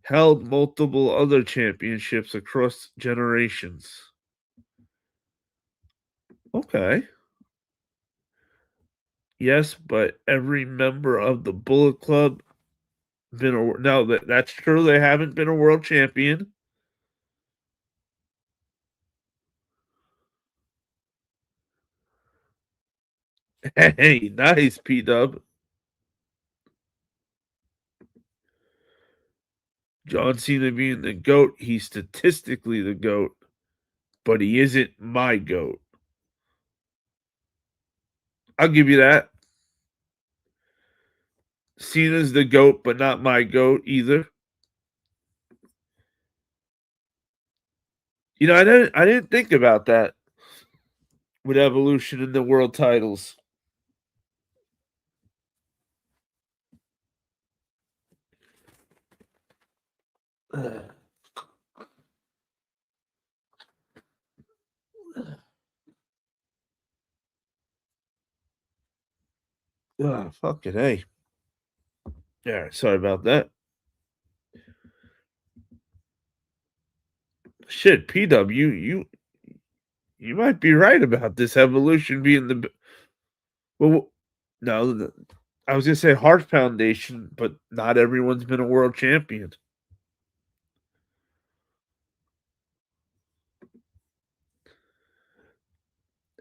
held multiple other championships across generations. Okay. Yes, but every member of the Bullet Club that's true. They haven't been a world champion. Hey, nice, P Dub. John Cena being the GOAT, he's statistically the GOAT, but he isn't my GOAT. I'll give you that. Cena's the GOAT, but not my GOAT either. I didn't think about that with Evolution in the world titles. Fucking A. Yeah, sorry about that. Shit, PW, you might be right about this Evolution being the well. No, I was gonna say Heart Foundation, but not everyone's been a world champion.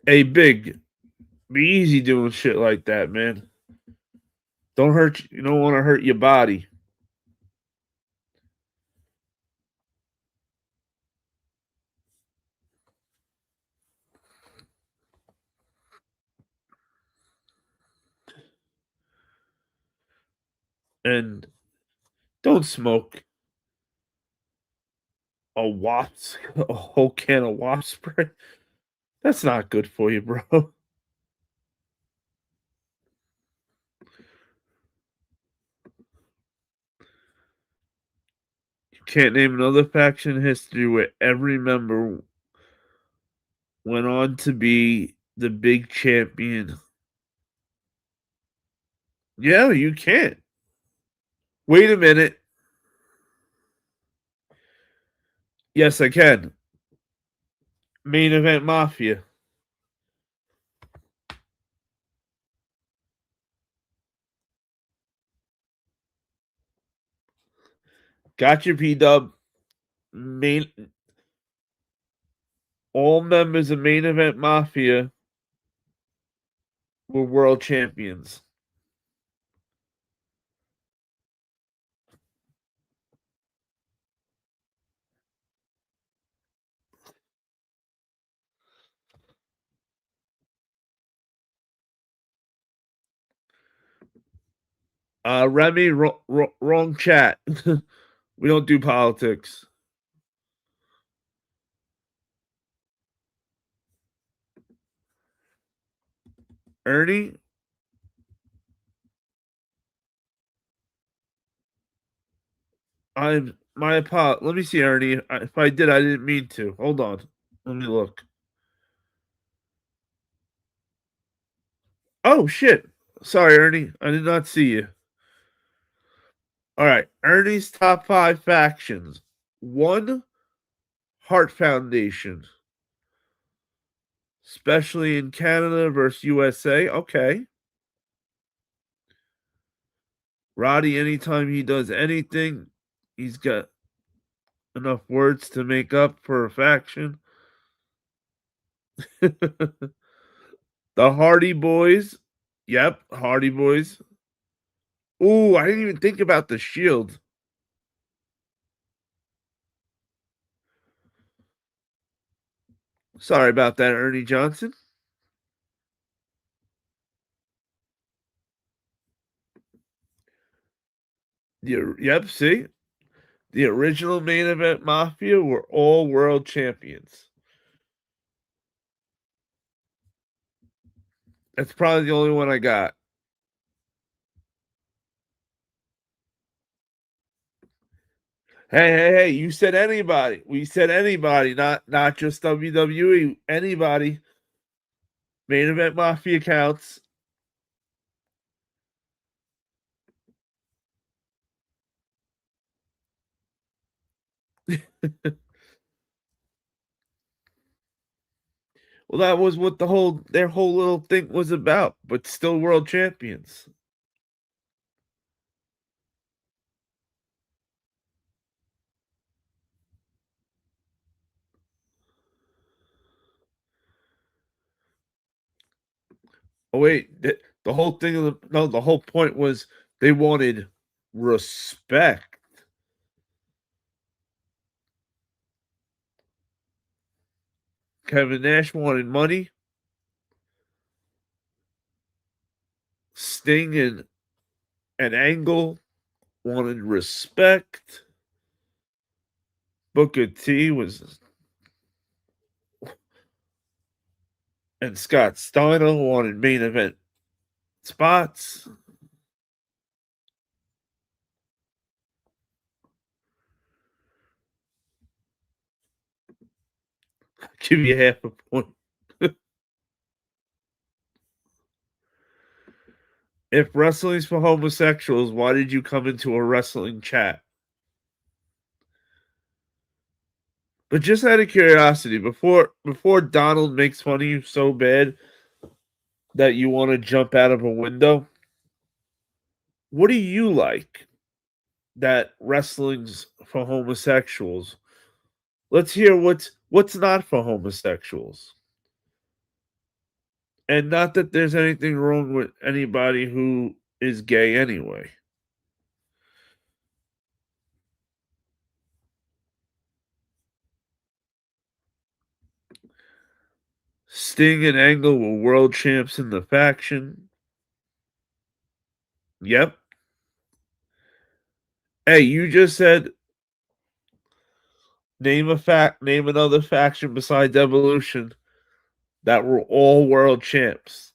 Hey, Big, be easy doing shit like that, man. Don't hurt. You don't want to hurt your body. And don't smoke a wasp, a whole can of wasp spray. That's not good for you, bro. You can't name another faction in history where every member went on to be the big champion. Yeah, you can't. Wait a minute. Yes, I can. Main Event Mafia. Got your P Dub. Main all members of Main Event Mafia were world champions. Remy, wrong chat. We don't do politics. Ernie, I'm my apology. Let me see, Ernie. If I did, I didn't mean to. Hold on. Let me look. Oh shit. Sorry, Ernie. I did not see you. All right. Ernie's top five factions. One, Heart Foundation, especially in Canada versus USA. Okay. Roddy, anytime he does anything, he's got enough words to make up for a faction. The Hardy Boys. Yep, Hardy Boys. Ooh, I didn't even think about the Shield. Sorry about that, Ernie Johnson. Yep, see? The original main event Mafia were all world champions. That's probably the only one I got. Hey, you said anybody. We said anybody, not just WWE. Anybody. Main event Mafia counts. Well, that was what their whole little thing was about, but still world champions. Oh wait, the whole thing of the whole point was they wanted respect. Kevin Nash wanted money. Sting and Angle wanted respect. Booker T was and Scott Steiner wanted main event spots. Give you half a point. If wrestling's for homosexuals, why did you come into a wrestling chat? But just out of curiosity, before Donald makes fun of you so bad that you want to jump out of a window, what do you like that wrestling's for homosexuals? Let's hear what's not for homosexuals. And not that there's anything wrong with anybody who is gay anyway. Sting and Angle were world champs in the faction. Yep. Hey, you just said name another faction besides Evolution that were all world champs.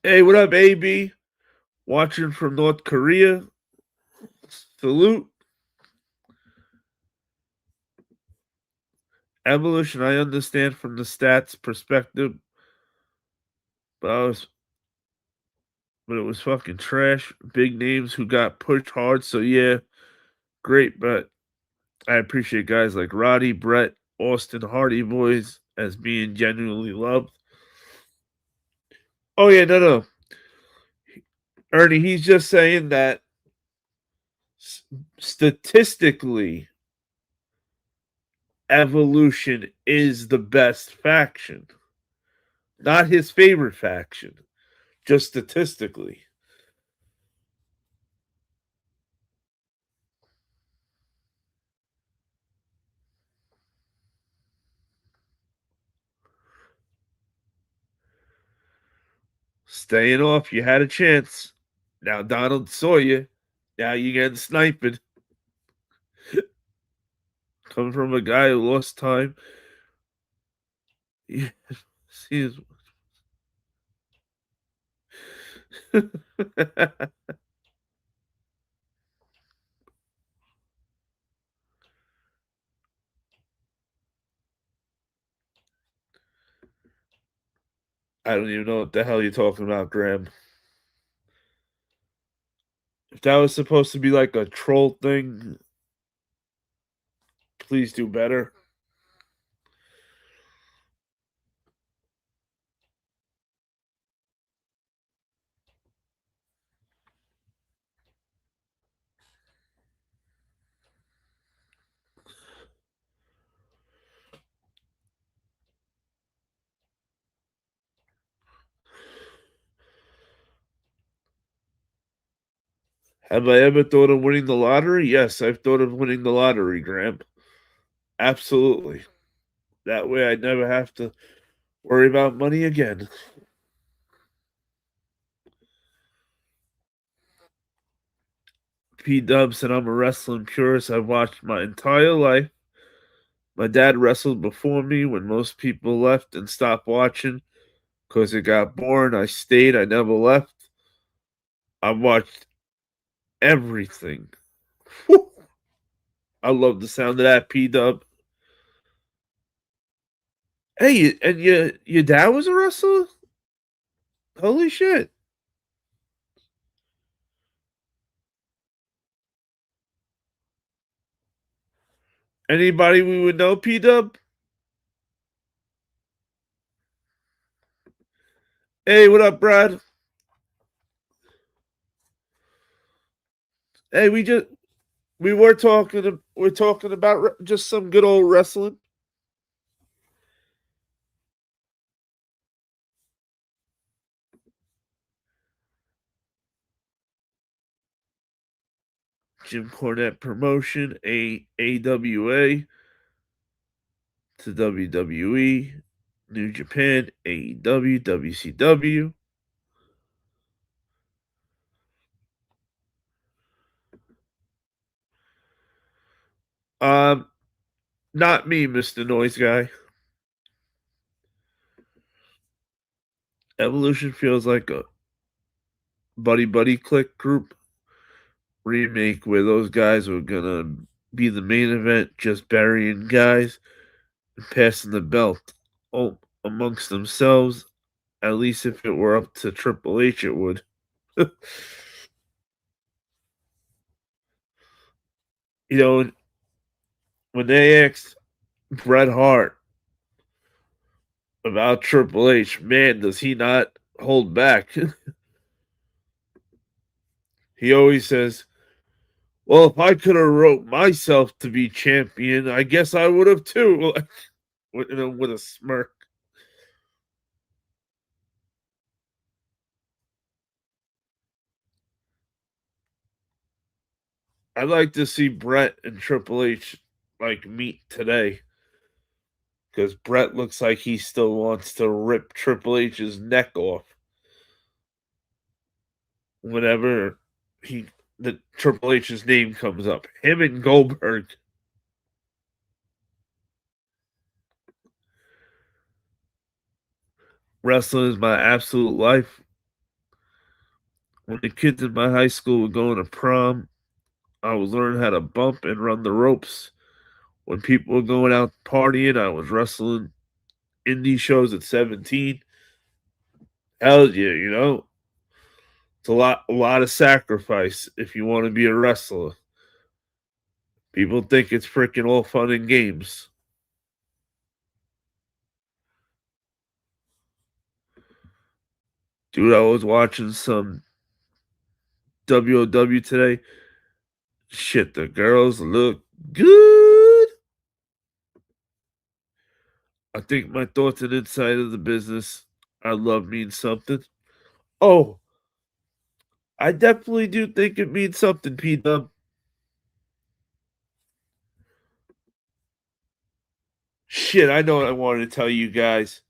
Hey, what up, AB? Watching from North Korea. Salute. Evolution, I understand from the stats perspective, but it was fucking trash. Big names who got pushed hard. So yeah, great, but I appreciate guys like Roddy, Brett, Austin, Hardy Boys as being genuinely loved. Oh yeah, no. Ernie, he's just saying that statistically, Evolution is the best faction. Not his favorite faction, just statistically. Staying off, you had a chance. Now Donald saw you. Now you getting sniped. Coming from a guy who lost time. Yeah, see his... I don't even know what the hell you're talking about, Graham. If that was supposed to be like a troll thing, please do better. Have I ever thought of winning the lottery? Yes, I've thought of winning the lottery, Graham. Absolutely. That way I never have to worry about money again. P Dub said I'm a wrestling purist. I've watched my entire life. My dad wrestled before me when most people left and stopped watching because it got boring. I stayed, I never left. I watched everything. Whew. I love the sound of that, P Dub. Hey, and your dad was a wrestler? Holy shit. Anybody we would know, P Dub? Hey, what up, Brad? Hey, we're talking about just some good old wrestling. Jim Cornette promotion, AWA. to WWE, New Japan, AEW, WCW. Um, Not me, Mr. Noise Guy. Evolution feels like a buddy buddy click group remake where those guys were gonna be the main event, just burying guys and passing the belt amongst themselves. At least if it were up to Triple H, it would. You know, when they asked Bret Hart about Triple H, man, does he not hold back? He always says, "Well, if I could have wrote myself to be champion, I guess I would have too." With a smirk. I'd like to see Bret and Triple H like meet today because Bret looks like he still wants to rip Triple H's neck off whenever he the Triple H's name comes up. Him and Goldberg. Wrestling is my absolute life. When the kids in my high school were going to prom, I was learning how to bump and run the ropes. When people were going out partying, I was wrestling indie shows at 17. Hell yeah, it's a lot of sacrifice if you want to be a wrestler. People think it's freaking all fun and games. Dude, I was watching some WOW today. Shit, the girls look good. I think my thoughts and insight of the business I love means something. Oh, I definitely do think it means something, P Dub. Shit, I know what I wanted to tell you guys.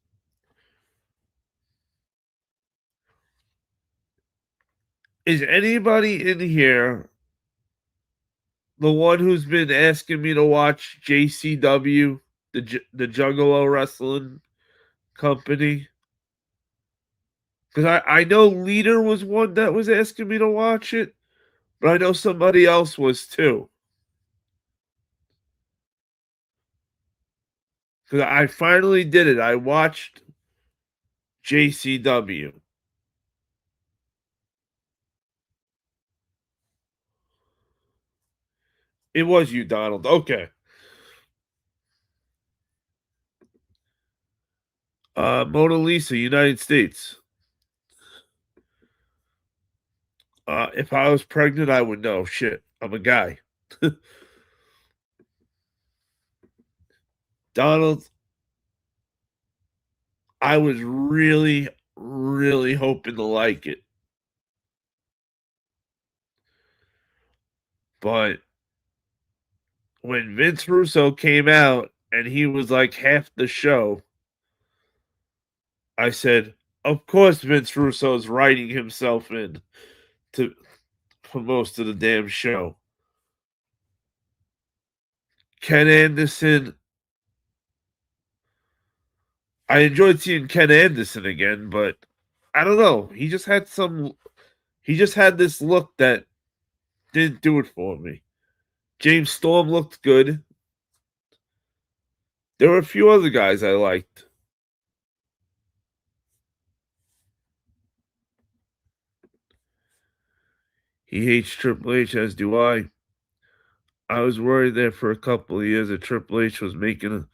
Is anybody in here the one who's been asking me to watch JCW, the Juggalo Wrestling Company? Because I know Leader was one that was asking me to watch it, but I know somebody else was too. Because I finally did it. I watched JCW. It was you, Donald. Okay. Mona Lisa, United States. If I was pregnant, I would know. Shit, I'm a guy. Donald, I was really, really hoping to like it. But when Vince Russo came out and he was like half the show, I said, of course Vince Russo's writing himself in to for most of the damn show. Ken Anderson, I enjoyed seeing Ken Anderson again, but I don't know. He just had this look that didn't do it for me. James Storm looked good. There were a few other guys I liked. He hates Triple H, as do I. I was worried there for a couple of years that Triple H was making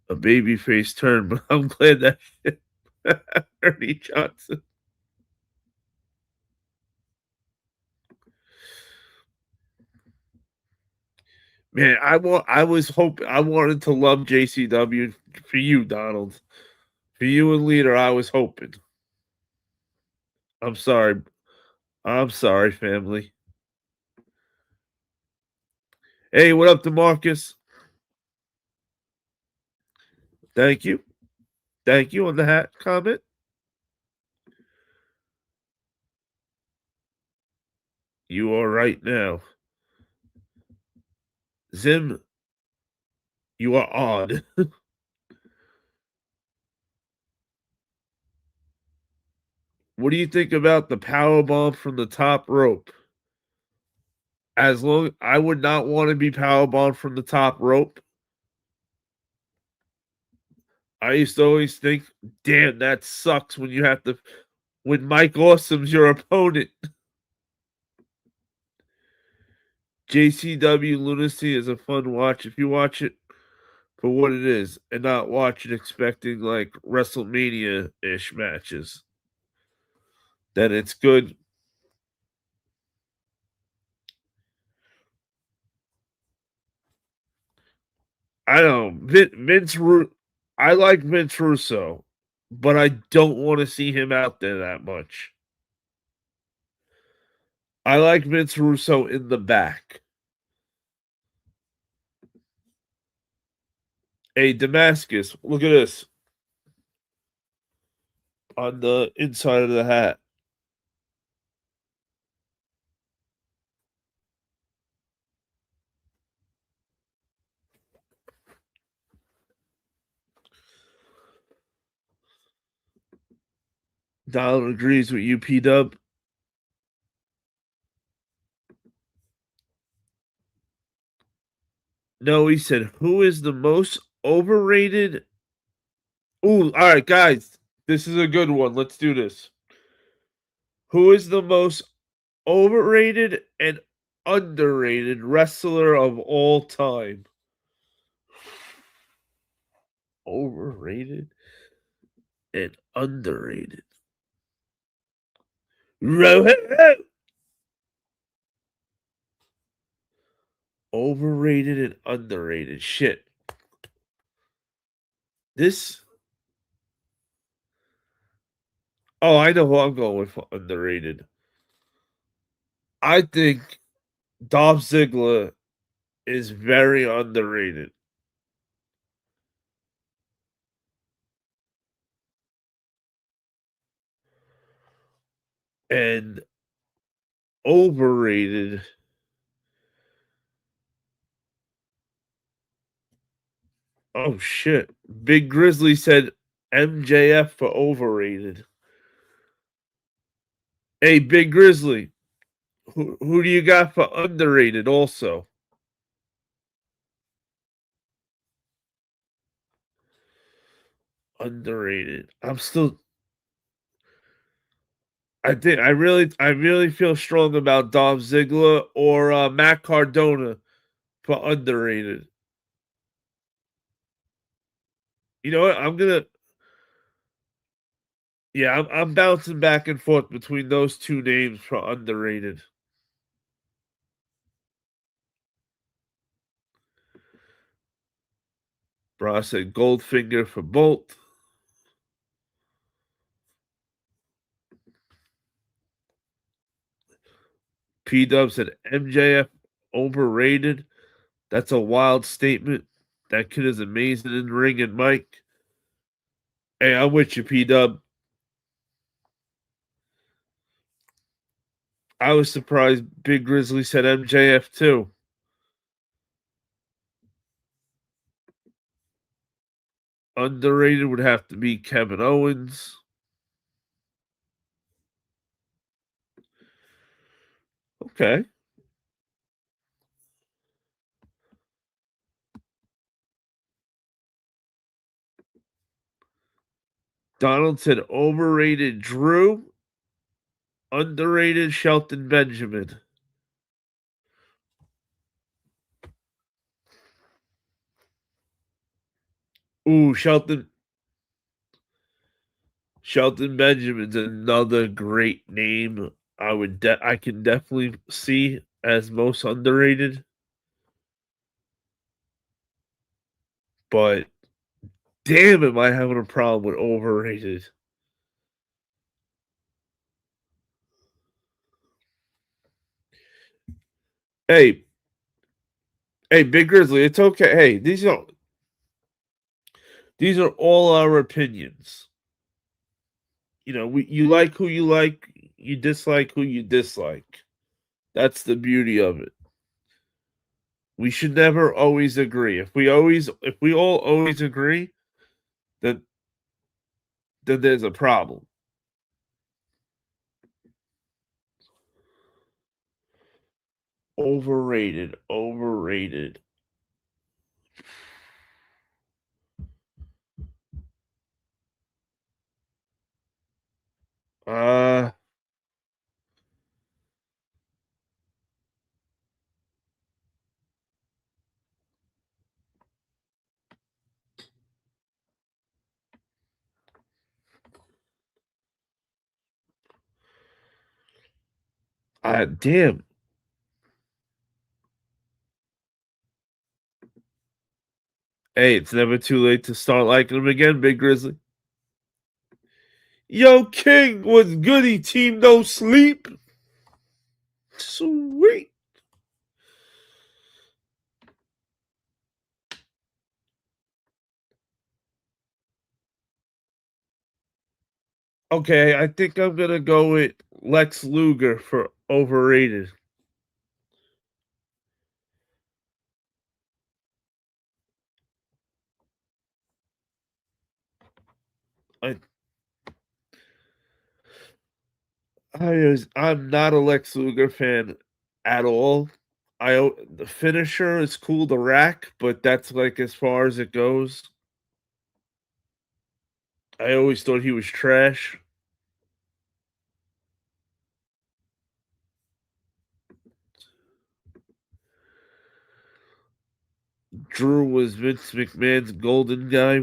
a babyface turn, but I'm glad that Ernie Johnson. Man, I wanted to love JCW for you, Donald. For you and Leader, I was hoping. I'm sorry. I'm sorry, family. Hey, what up, DeMarcus? Thank you. Thank you on the hat comment. You are right now. Zim, you are odd. What do you think about the power bomb from the top rope? As long I would not want to be power bombed from the top rope. I used to always think, damn, that sucks when you have to when Mike Awesome's your opponent. JCW Lunacy is a fun watch if you watch it for what it is and not watch it expecting like WrestleMania ish matches. Then it's good. I don't know. I like Vince Russo, but I don't want to see him out there that much. I like Vince Russo in the back. Hey, Damascus, look at this on the inside of the hat. Donald agrees with UP Dub. No, he said, who is the most overrated? Ooh, all right, guys. This is a good one. Let's do this. Who is the most overrated and underrated wrestler of all time? Overrated and underrated. Overrated and underrated. Shit. This. Oh, I know who I'm going with for underrated. I think Dolph Ziggler is very underrated. And overrated. Oh shit. Big Grizzly said MJF for overrated. Hey, Big Grizzly, who do you got for underrated also? Underrated. I'm still I really feel strong about Dolph Ziggler or Matt Cardona for underrated. You know what? I'm bouncing back and forth between those two names for underrated. Bra said Goldfinger for Bolt. P Dub said MJF overrated. That's a wild statement. That kid is amazing in ring and mic. Hey, I'm with you, P Dub. I was surprised Big Grizzly said MJF too. Underrated would have to be Kevin Owens. Okay. Donald said overrated Drew, underrated Shelton Benjamin. Ooh, Shelton Benjamin's another great name. I can definitely see as most underrated, but damn, am I having a problem with overrated? Hey, hey, Big Grizzly, it's okay. Hey, These are all our opinions. You like who you like, you dislike who you dislike. That's the beauty of it. We should never always agree. If we all always agree, then there's a problem. Overrated, overrated. Uh damn. Hey, it's never too late to start liking him again, Big Grizzly. Yo, King, what's goody? Team no sleep. Sweet. Okay, I think I'm gonna go with Lex Luger for overrated. I I'm not a Lex Luger fan at all. The finisher is cool to rack, but that's like as far as it goes. I always thought he was trash. Drew was Vince McMahon's golden guy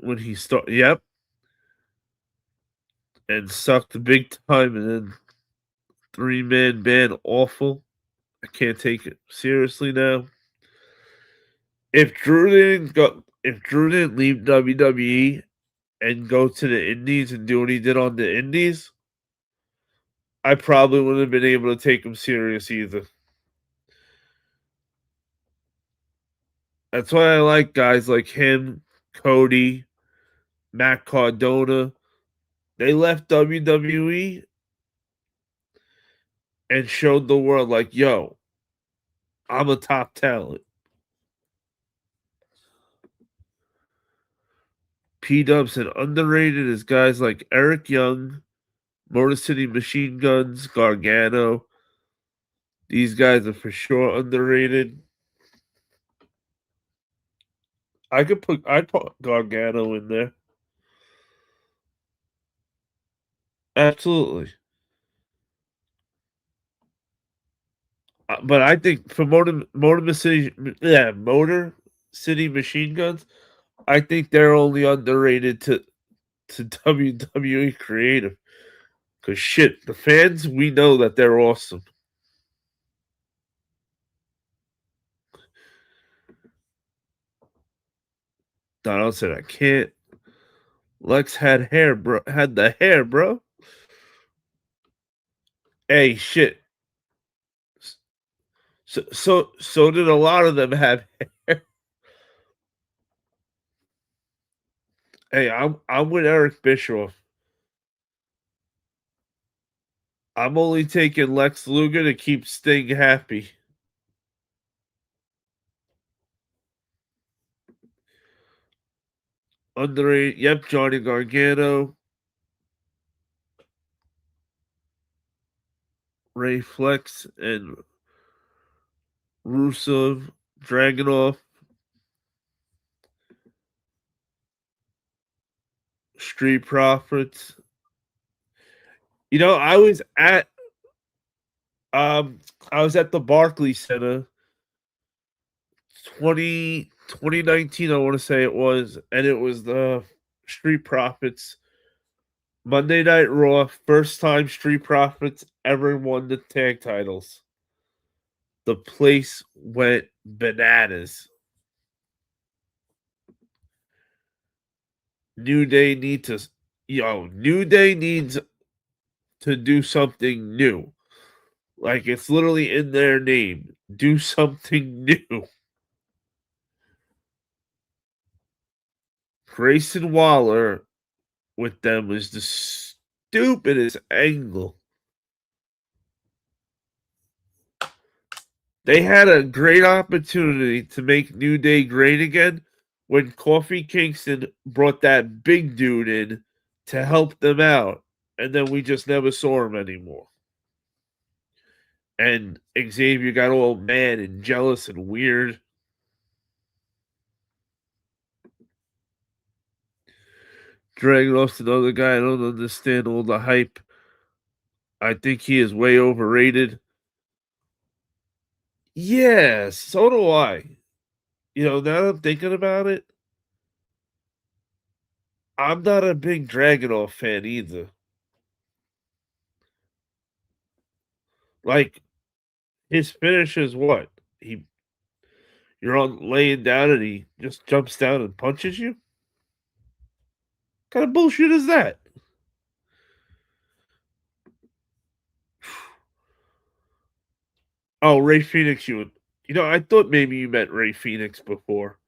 when he started. Yep, and sucked big time, and then 3-man band awful. I can't take it seriously now. If Drew didn't leave WWE and go to the Indies and do what he did on the Indies, I probably wouldn't have been able to take him serious either. That's why I like guys like him, Cody, Matt Cardona. They left WWE and showed the world, like, yo, I'm a top talent. P Dubs and underrated is guys like Eric Young, Motor City Machine Guns, Gargano. These guys are for sure underrated. I'd put Gargano in there. Absolutely. But I think for Motor City Machine Guns, I think they're only underrated to WWE creative. Cause shit, the fans, we know that they're awesome. Donald said I can't. Lex had hair, bro. Had the hair, bro. Hey, shit. So did a lot of them have hair. Hey, I'm with Eric Bischoff. I'm only taking Lex Luger to keep Sting happy. Underrated. Yep, Johnny Gargano, Ray Flex, and Rusev, Dragunov, Street Profits. I was at um I was at the Barclays Center 2019, I want to say it was, and it was the Street Profits Monday Night Raw, first time Street Profits ever won the tag titles. The place went bananas. New Day need to New Day needs to do something new. Like it's literally in their name. Do something new. Grayson Waller with them was the stupidest angle. They had a great opportunity to make New Day great again when Kofi Kingston brought that big dude in to help them out, and then we just never saw him anymore. And Xavier got all mad and jealous and weird. Dragunov's another guy. I don't understand all the hype. I think he is way overrated. Yes, so do I. Now that I'm thinking about it, I'm not a big Dragunov fan either. Like, his finish is what? You're on laying down and he just jumps down and punches you? What kind of bullshit is that? Oh, Ray Phoenix, I thought maybe you meant Ray Phoenix before.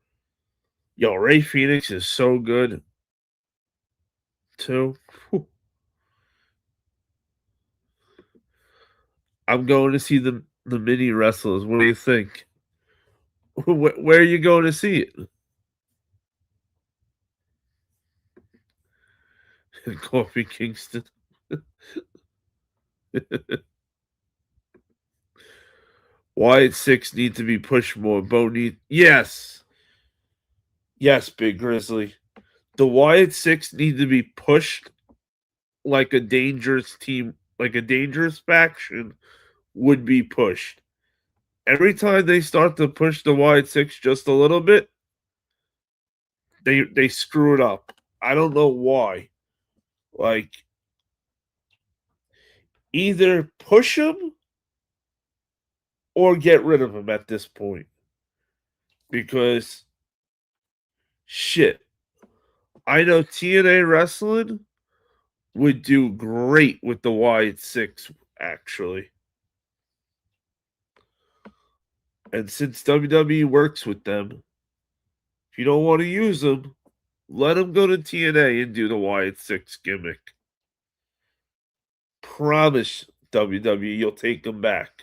Yo, Ray Phoenix is so good too. Whew. I'm going to see the mini wrestlers. What do you think? Where are you going to see it? Coffee Kingston. Wyatt 6 need to be pushed more. Yes. Yes, Big Grizzly. The Wyatt 6 need to be pushed like a dangerous team, like a dangerous faction would be pushed. Every time they start to push the Wyatt 6 just a little bit, they screw it up. I don't know why. Like, either push them or get rid of them at this point. Because shit, I know TNA wrestling would do great with the Wyatt 6, actually. And since WWE works with them, if you don't want to use them, let them go to TNA and do the Wyatt 6 gimmick. Promise WWE you'll take them back.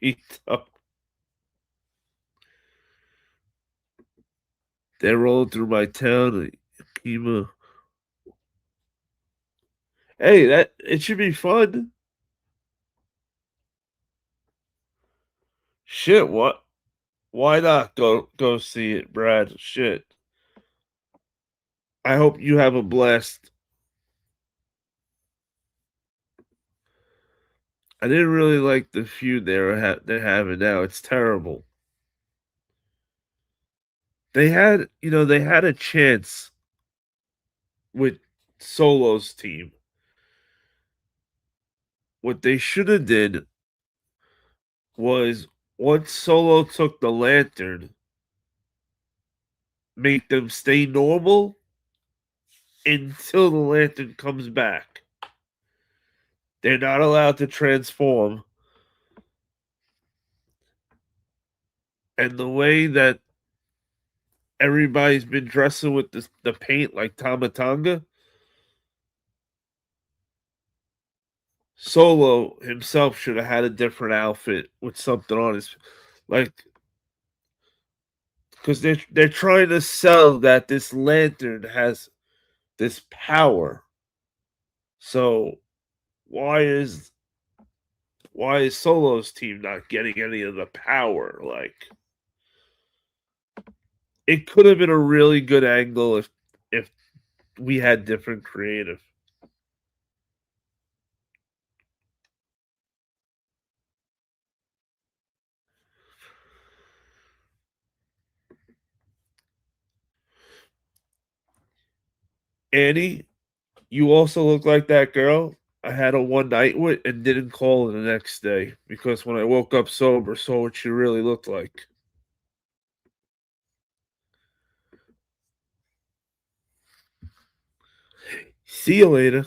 Pete up. They're rolling through my town. Pima. Hey, it should be fun. Shit, what? Why not go see it, Brad? Shit. I hope you have a blast. I didn't really like the feud they're having now. It's terrible. They had a chance with Solo's team. What they should have did was once Solo took the lantern, make them stay normal until the lantern comes back. They're not allowed to transform. And the way that everybody's been dressing with the paint like Tamatanga, Solo himself should have had a different outfit with something on his, like, because they're trying to sell that this lantern has this power. So why is Solo's team not getting any of the power? Like, it could have been a really good angle if we had different creative. Annie, you also look like that girl I had a one night with and didn't call her the next day because when I woke up sober, saw what she really looked like. See you later.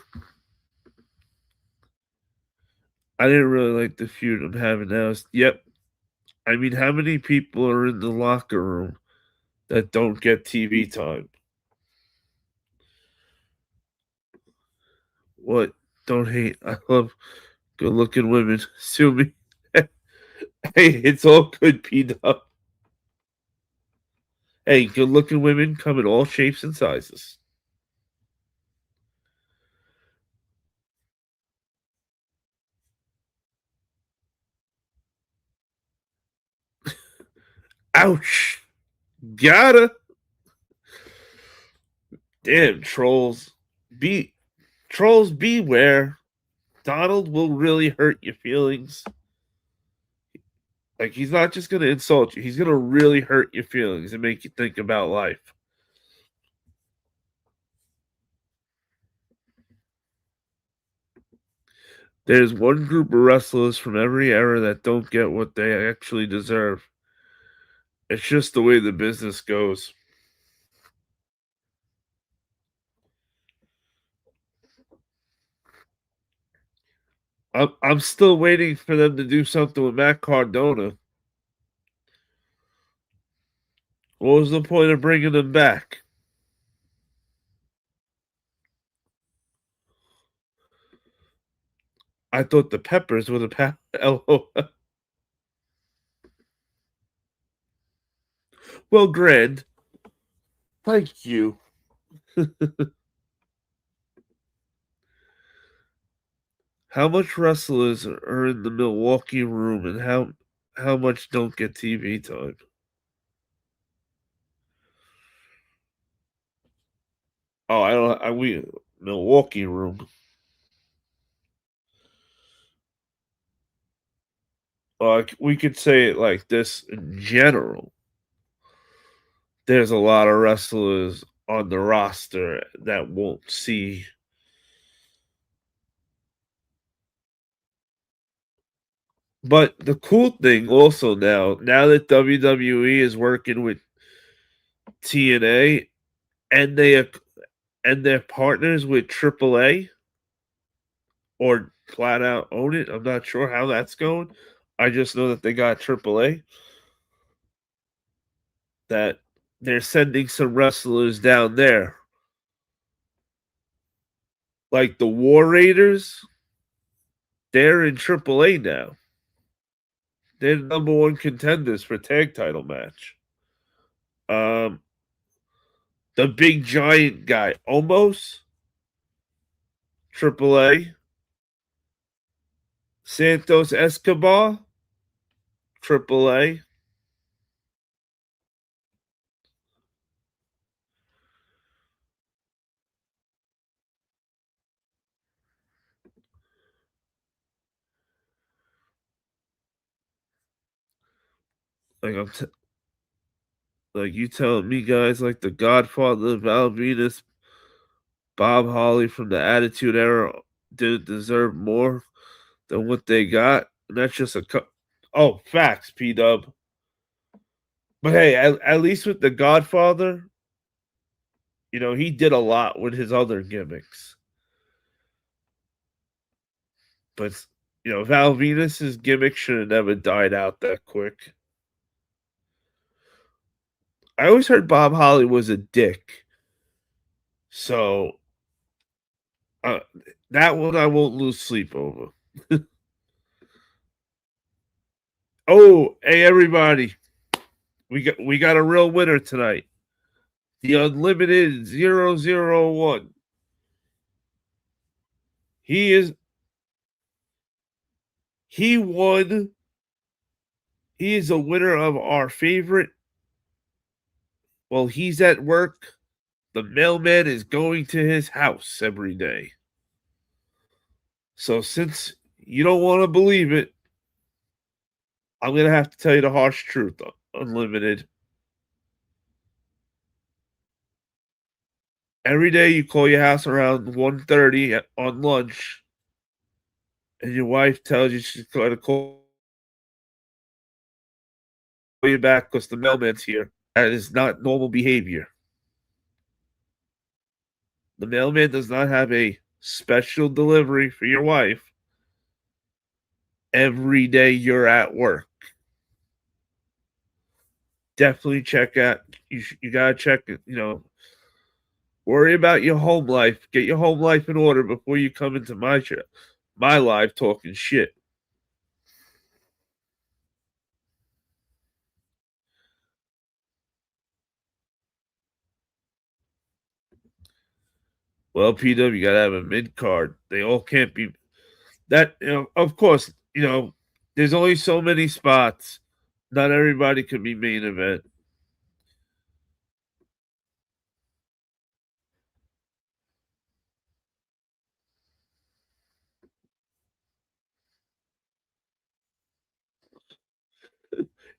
I didn't really like the feud I'm having now. Yep. I mean, how many people are in the locker room that don't get TV time? What? Don't hate. I love good looking women. Sue me. Hey, it's all good, P Dub. Hey, good looking women come in all shapes and sizes. Ouch. Gotta. Damn, trolls. Be trolls beware. Donald will really hurt your feelings. Like he's not just gonna insult you, he's gonna really hurt your feelings and make you think about life. There's one group of wrestlers from every era that don't get what they actually deserve. It's just the way the business goes. I'm still waiting for them to do something with Matt Cardona. What was the point of bringing him back? I thought the Peppers would have had LOL. Well, Grand, thank you. How much wrestlers are in the Milwaukee room, and how much don't get TV time? Oh, I don't. We Milwaukee room. Like we could say it like this in general. There's a lot of wrestlers on the roster that won't see. But the cool thing also now that WWE is working with TNA and they're partners with AAA or flat out own it. I'm not sure how that's going. I just know that they got AAA. That they're sending some wrestlers down there, like the War Raiders. They're in AAA now. They're the number one contenders for tag title match. Um, the big giant guy, almost AAA. Santos Escobar, AAA. Like like you telling me guys like the Godfather, Val Venus, Bob Holly from the Attitude Era didn't deserve more than what they got. And that's just oh, facts, P Dub. But hey, at least with the Godfather, he did a lot with his other gimmicks. But Val Venus's gimmick should have never died out that quick. I always heard Bob Holly was a dick. So uh, that one I won't lose sleep over. Oh, hey everybody. We got a real winner tonight. The Unlimited 001. He is he won. He is a winner of our favorite. Well, he's at work. The mailman is going to his house every day. So since you don't want to believe it, I'm gonna have to tell you the harsh truth. Unlimited. Every day you call your house around 1:30 on lunch, and your wife tells you she's going to call you back because the mailman's here. That is not normal behavior. The mailman does not have a special delivery for your wife every day you're at work. Definitely check out. You gotta check it. Worry about your home life. Get your home life in order before you come into my live talking shit. Well, PW, you gotta have a mid card. They all can't be that. Of course, there's only so many spots. Not everybody can be main event.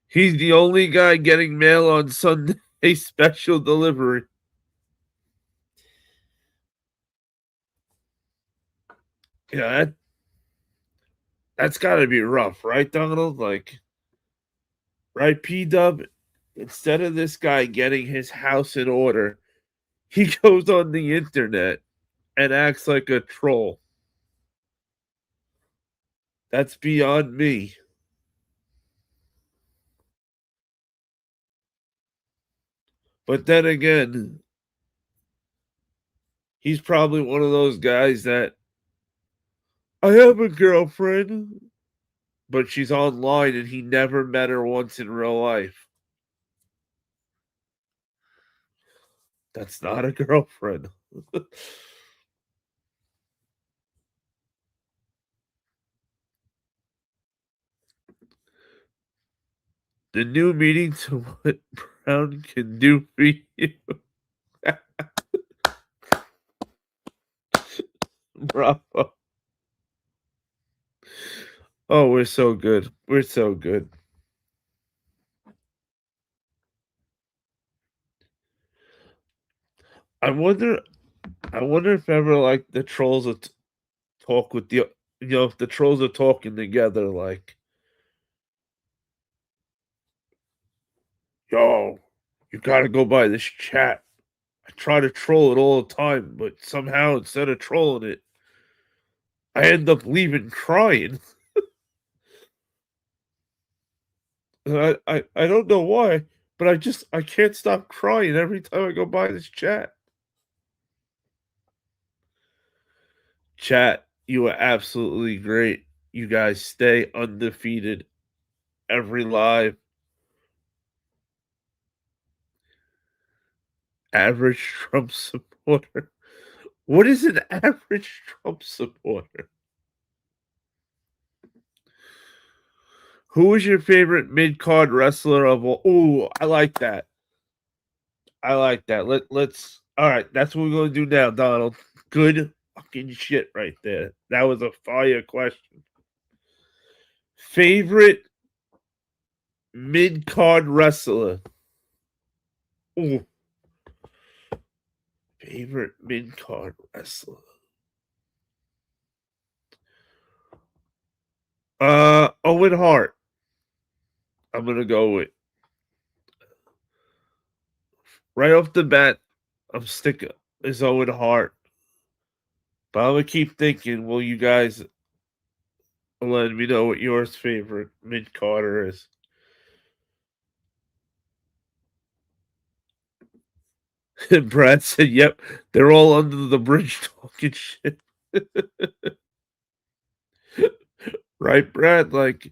He's the only guy getting mail on Sunday special delivery. Yeah, that's got to be rough, right, Donald? Like, right, P Dub. Instead of this guy getting his house in order, he goes on the internet and acts like a troll. That's beyond me. But then again, he's probably one of those guys that I have a girlfriend, but she's online and he never met her once in real life. That's not a girlfriend. The new meaning to what Brown can do for you. Bravo. Oh, we're so good. We're so good. I wonder I wonder if ever like the trolls will talk with the if the trolls are talking together like, yo, you gotta go by this chat. I try to troll it all the time, but somehow instead of trolling it, I end up leaving crying. I don't know why, but I can't stop crying every time I go by this chat. Chat, you are absolutely great. You guys stay undefeated every live. Average Trump supporter. What is an average Trump supporter? Who is your favorite mid card wrestler of all? Ooh, I like that. I like that. Let's. All right, that's what we're gonna do now, Donald. Good fucking shit right there. That was a fire question. Favorite mid card wrestler. Ooh, favorite mid card wrestler. Owen Hart. I'm gonna go with right off the bat. I'm sticking is Owen Hart, but I'm gonna keep thinking. Will you guys let me know what yours favorite mid Carter is? And Brad said, "Yep, they're all under the bridge talking shit." Right, Brad? Like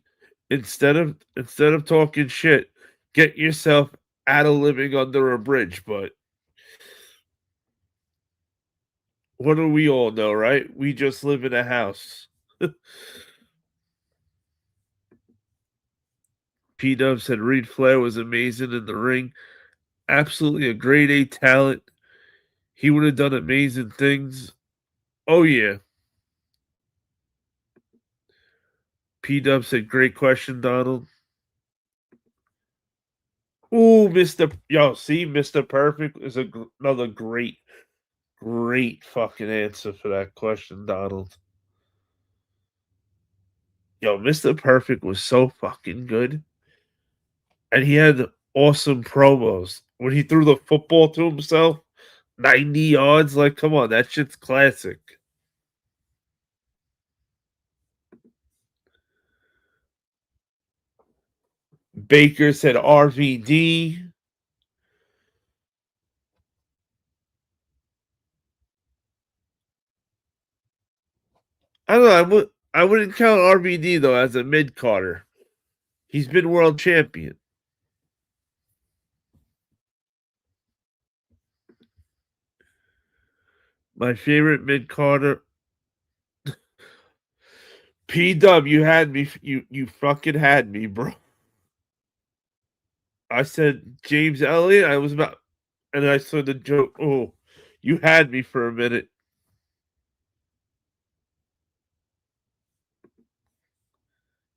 instead of talking shit, get yourself out of living under a bridge. But what do we all know, right? We just live in a house. P Dub said Reed Flair was amazing in the ring. Absolutely a grade A talent. He would have done amazing things. Oh yeah. P Dub said, great question, Donald. Ooh, Mr. Yo, see, Mr. Perfect is another great fucking answer for that question, Donald. Yo, Mr. Perfect was so fucking good. And he had awesome promos. When he threw the football to himself, 90 yards. Like, come on, that shit's classic. Baker said RVD. I don't know. I wouldn't count RVD though as a mid Carter. He's been world champion. My favorite mid Carter. P Dub, you had me. You fucking had me, bro. I said James Elliott. I was about, and I saw the joke. Oh, you had me for a minute.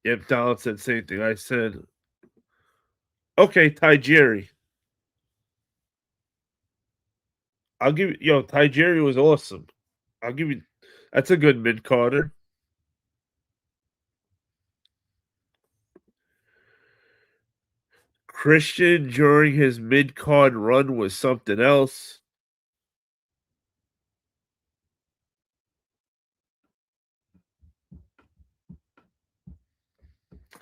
Yep, Donald said same thing. I said, okay, Ty Jerry. I'll give you. Yo, Ty Jerry was awesome. I'll give you. That's a good mid Carter. Christian during his mid card run was something else.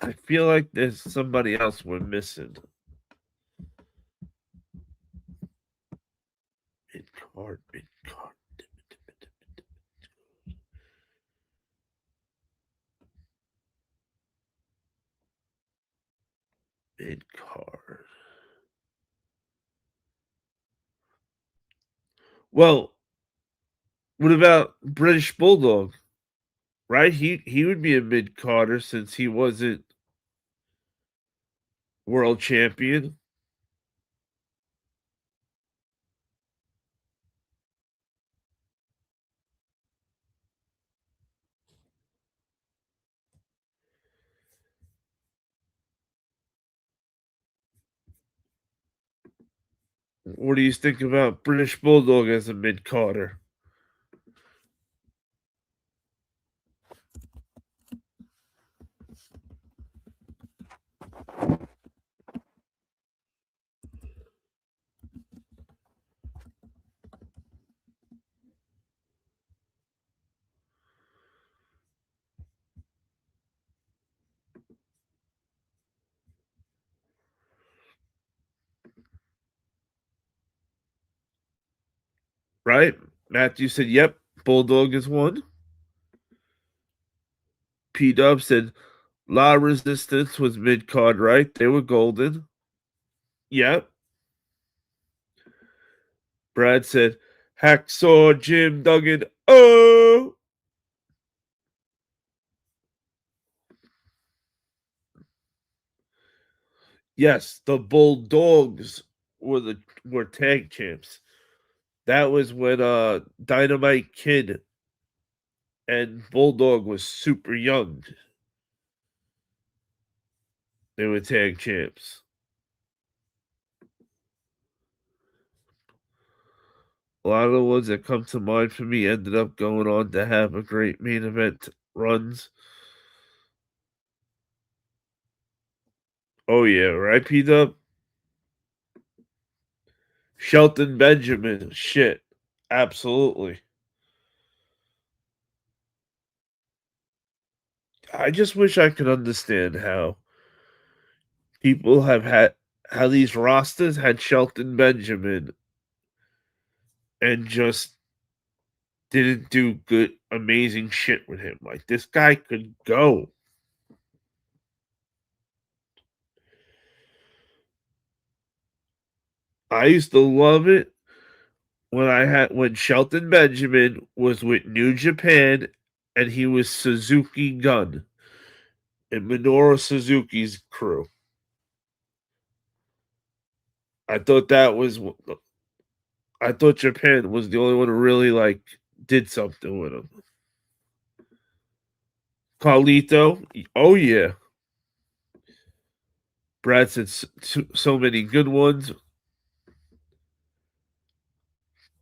I feel like there's somebody else we're missing. Mid card, mid card, mid card. Well, what about British Bulldog? Right? He would be a mid carder since he wasn't world champion. What do you think about British Bulldog as a mid carder? Right? Matthew said, "Yep, Bulldog is one." P Dub said, "La Resistance was mid card, right? They were golden." Yep. Brad said, "Hacksaw Jim Duggan." Oh, yes, the Bulldogs were tag champs. That was when Dynamite Kid and Bulldog was super young. They were tag champs. A lot of the ones that come to mind for me ended up going on to have a great main event runs. Oh yeah, right, P Dub? Shelton Benjamin, shit. Absolutely. I just wish I could understand people have had how these rosters had Shelton Benjamin and just didn't do good amazing shit with him. Like this guy could go. I used to love it when Shelton Benjamin was with New Japan and he was Suzuki Gun in Minoru Suzuki's crew. I thought that was I thought Japan was the only one who really like did something with him. Carlito, oh yeah. Brad said so many good ones.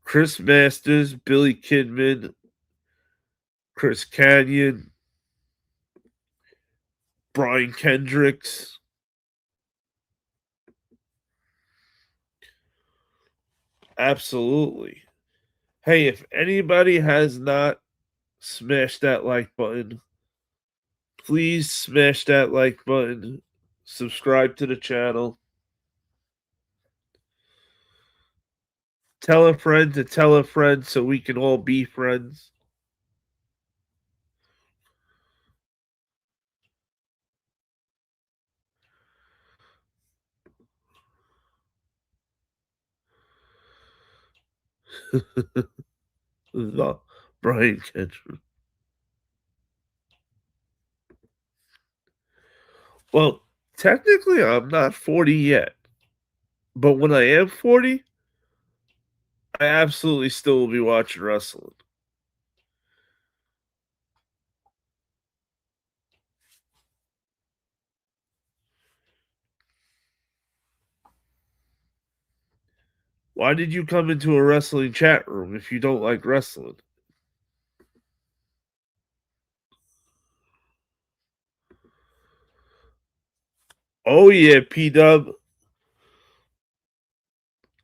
Chris Masters, Billy Kidman, Chris Canyon, Brian Kendricks. Absolutely. Hey, if anybody has not smashed that like button, please smash that like button. Subscribe to the channel. Tell a friend to tell a friend so we can all be friends. The Brian Ketchum. Well, technically, I'm not 40 yet, but when I am 40, I absolutely still will be watching wrestling. Why did you come into a wrestling chat room if you don't like wrestling? Oh yeah, P Dub.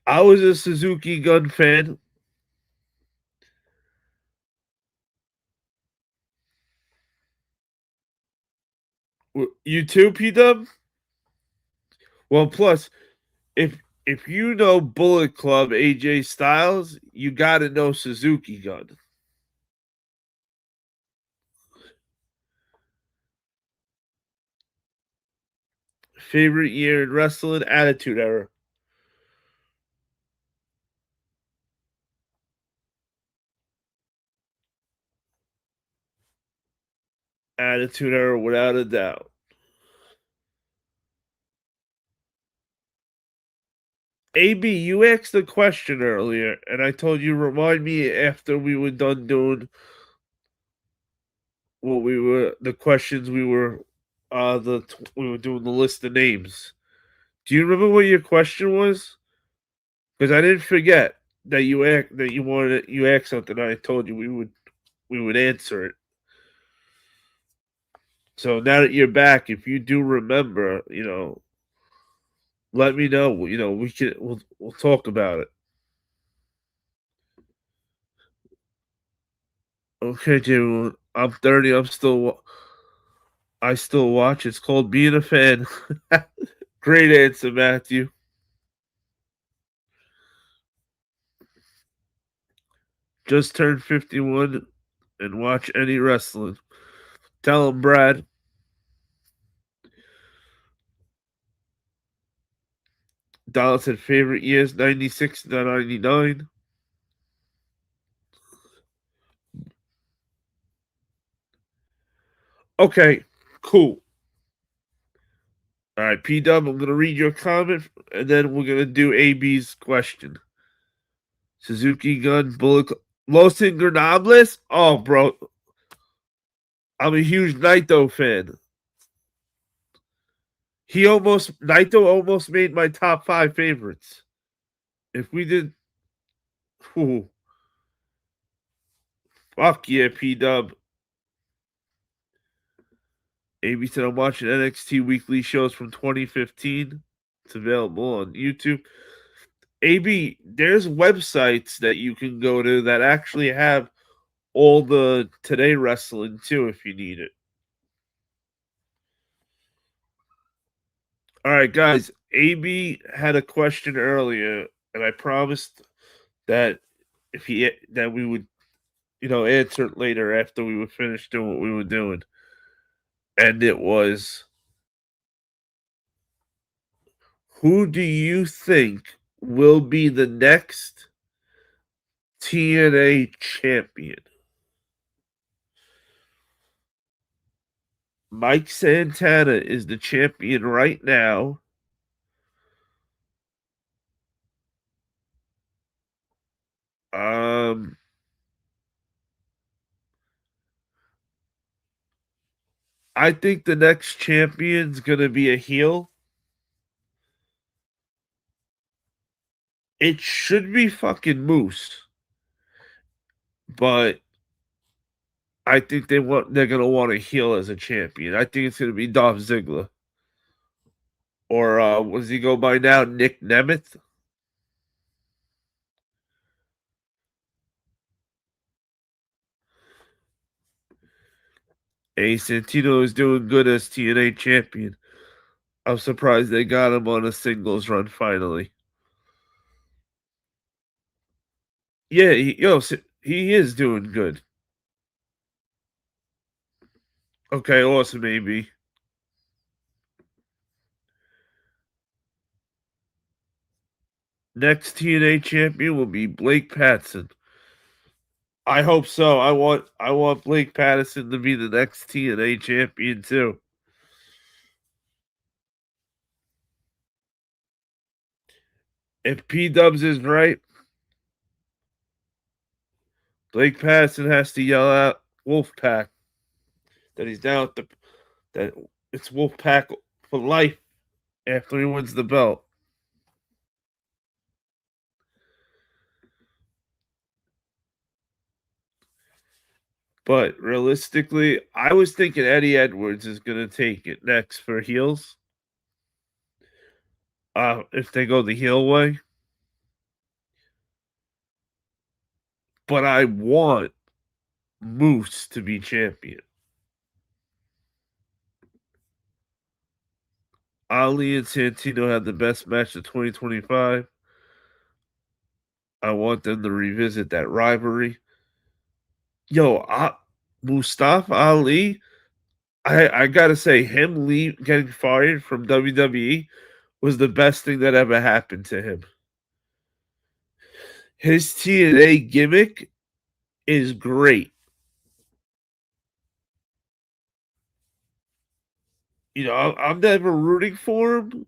I was a Suzuki Gun fan. You too, P Dub? Well, plus, if you know Bullet Club AJ Styles, you gotta know Suzuki Gun. Favorite year in wrestling? Attitude Era. Attitude Era, without a doubt. AB, you asked a question earlier, and I told you remind me after we were done doing what we were the questions we were doing the list of names. Do you remember what your question was? Because I didn't forget that you asked something. I told you we would answer it. So now that you're back, if you do remember, let me know. We'll talk about it. Okay, Jim. I'm 30. I still watch. It's called being a fan. Great answer, Matthew. Just turned 51 and watch any wrestling. Tell him, Brad. Dallas said favorite years 96 to 99. Okay, cool. All right, P Dub, I'm going to read your comment and then we're going to do AB's question. Suzuki Gun, Bullet, Los Ingobernables? Oh, bro. I'm a huge Naito fan. Naito almost made my top 5 favorites. If we did, whew, fuck yeah, P Dub. AB said I'm watching NXT weekly shows from 2015. It's available on YouTube. AB, there's websites that you can go to that actually have all the Today wrestling too if you need it. All right, guys. AB had a question earlier, and I promised that if he that we would, answer it later after we were finished doing what we were doing. And it was, who do you think will be the next TNA champion? Mike Santana is the champion right now. Um, I think the next champion's gonna be a heel. It should be fucking Moose, but I think they're gonna want a heel as a champion. I think it's gonna be Dolph Ziggler. Or what does he go by now? Nick Nemeth? Hey, Santino is doing good as TNA champion. I'm surprised they got him on a singles run finally. Yeah, he is doing good. Okay, awesome, AB. Next TNA champion will be Blake Patterson. I hope so. I want Blake Patterson to be the next TNA champion too. If P Dubs is right, Blake Patterson has to yell out Wolfpack that he's down at that it's Wolfpack for life after he wins the belt. But realistically, I was thinking Eddie Edwards is gonna take it next for heels. If they go the heel way. But I want Moose to be champion. Ali and Santino had the best match of 2025. I want them to revisit that rivalry. Yo, Mustafa Ali, I gotta say, him getting fired from WWE was the best thing that ever happened to him. His TNA gimmick is great. I'm never rooting for him,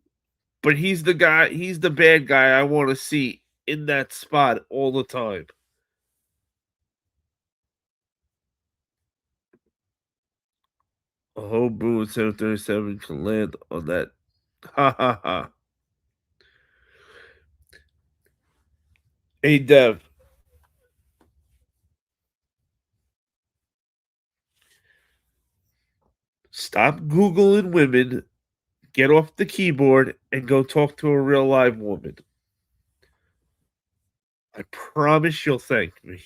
but he's the guy, he's the bad guy I want to see in that spot all the time. A whole Boo at 737 can land on that. Ha ha ha. Hey, Dev, stop Googling women, get off the keyboard, and go talk to a real live woman. I promise you'll thank me.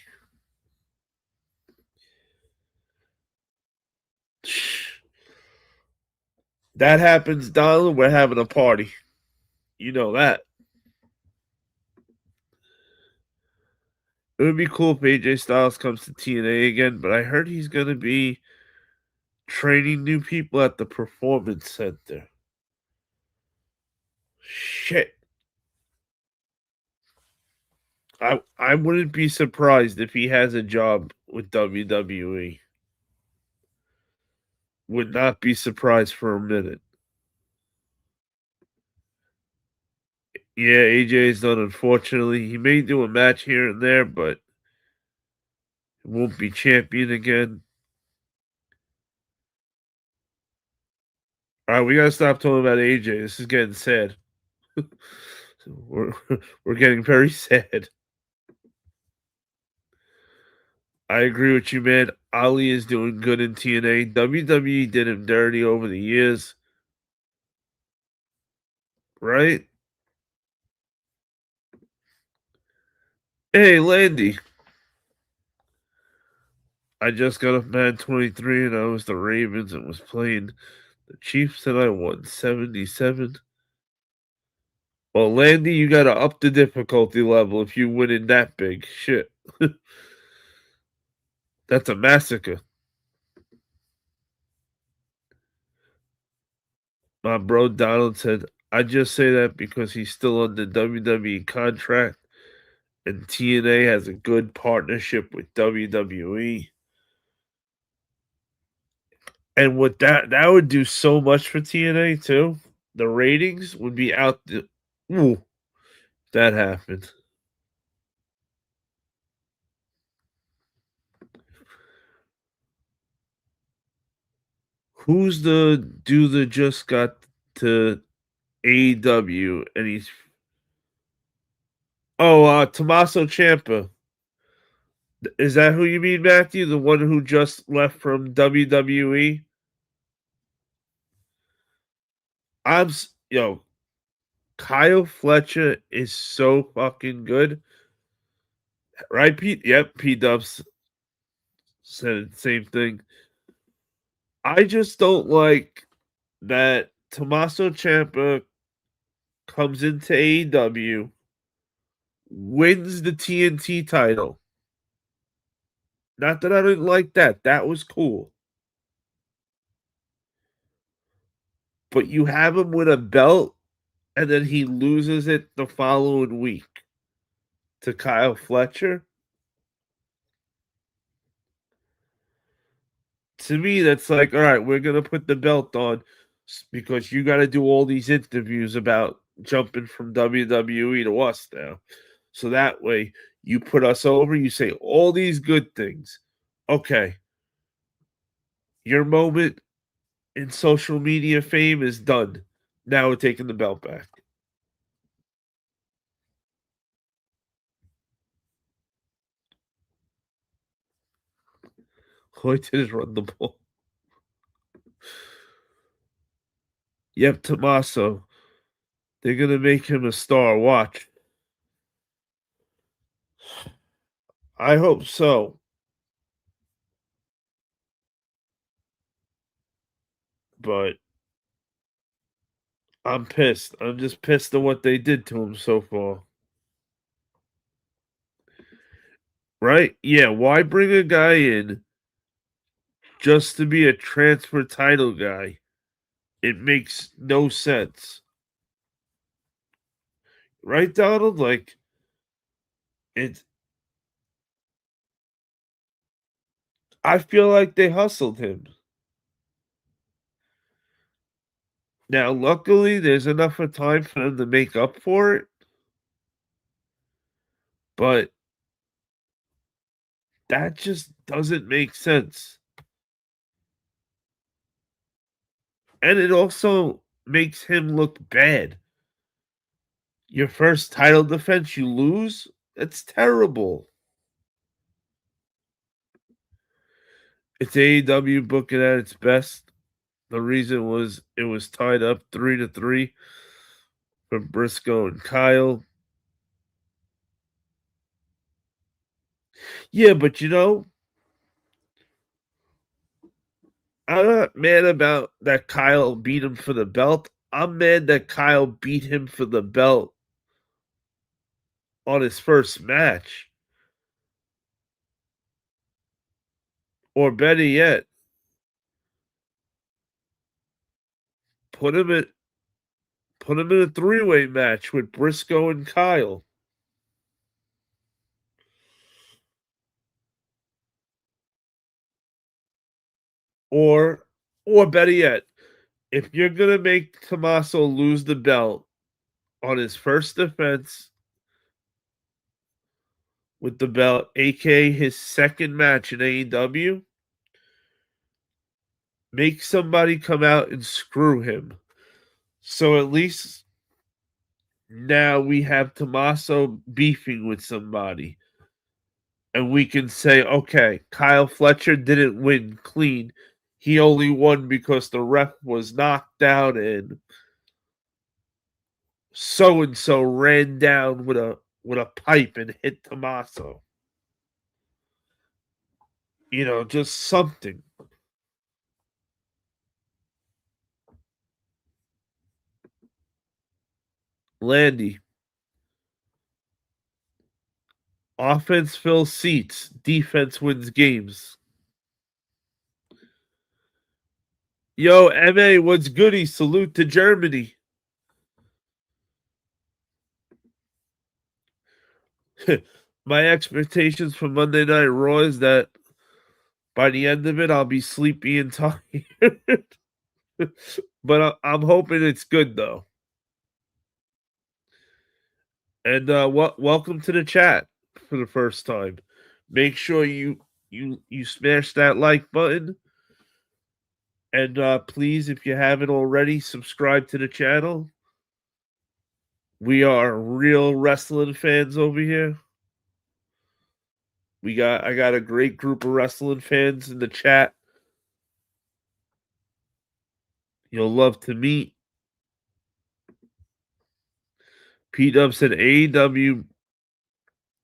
That happens, Donald. We're having a party. You know that. It would be cool if AJ Styles comes to TNA again, but I heard he's going to be training new people at the Performance Center. Shit. I wouldn't be surprised if he has a job with WWE. Would not be surprised for a minute. Yeah, AJ is done, unfortunately. He may do a match here and there, but he won't be champion again. All right, we gotta stop talking about AJ. This is getting sad. we're we're getting very sad. I agree with you, man. Ali is doing good in TNA. WWE did him dirty over the years, right? Hey, Landy. I just got up Mad 23 and I was the Ravens and was playing the Chiefs and I won 77. Well, Landy, you gotta up the difficulty level if you win in that big. Shit. That's a massacre. My bro Donald said, I just say that because he's still under WWE contract and TNA has a good partnership with WWE. And with that would do so much for TNA too. The ratings would be out the ooh, that happened. Who's the dude that just got to AEW and he's Tommaso Ciampa. Is that who you mean, Matthew? The one who just left from WWE? Yo, Kyle Fletcher is so fucking good. Right, Pete? Yep, P Dubs said the same thing. I just don't like that Tommaso Ciampa comes into AEW, wins the TNT title. Not that I didn't like that. That was cool. But you have him with a belt and then he loses it the following week to Kyle Fletcher. To me, that's like, all right, we're gonna put the belt on because you got to do all these interviews about jumping from WWE to us now. So that way, you put us over. You say all these good things. Okay, your moment in social media fame is done. Now we're taking the belt back. Hoyt didn't run the ball. Yep, Tommaso. They're gonna make him a star. Watch. I hope so, but I'm pissed. I'm just pissed at what they did to him so far. Right? Yeah, why bring a guy in just to be a transfer title guy? It makes no sense. Right, Donald? Like it I feel like they hustled him. Now, luckily there's enough of time for them to make up for it, but that just doesn't make sense. And it also makes him look bad. Your first title defense, you lose? It's terrible. It's AEW booking at its best. The reason was it was tied up 3-3 for Briscoe and Kyle. Yeah, but I'm not mad about that Kyle beat him for the belt. I'm mad that Kyle beat him for the belt on his first match. Or better yet, put him in put him in a three-way match with Briscoe and Kyle. Or better yet, if you're gonna make Tommaso lose the belt on his first defense with the belt, aka his second match in AEW, make somebody come out and screw him. So at least now we have Tommaso beefing with somebody. And we can say, okay, Kyle Fletcher didn't win clean. He only won because the ref was knocked out and so and so ran down with a pipe and hit Tommaso. Just something. Landy, offense fills seats, defense wins games. Yo, MA, what's goody? Salute to Germany. My expectations for Monday Night Raw is that by the end of it, I'll be sleepy and tired. But I'm hoping it's good though. And welcome to the chat for the first time. Make sure you smash that like button, and please, if you haven't already, subscribe to the channel. We are real wrestling fans over here. I got a great group of wrestling fans in the chat. You'll love to meet. P Dub said AEW.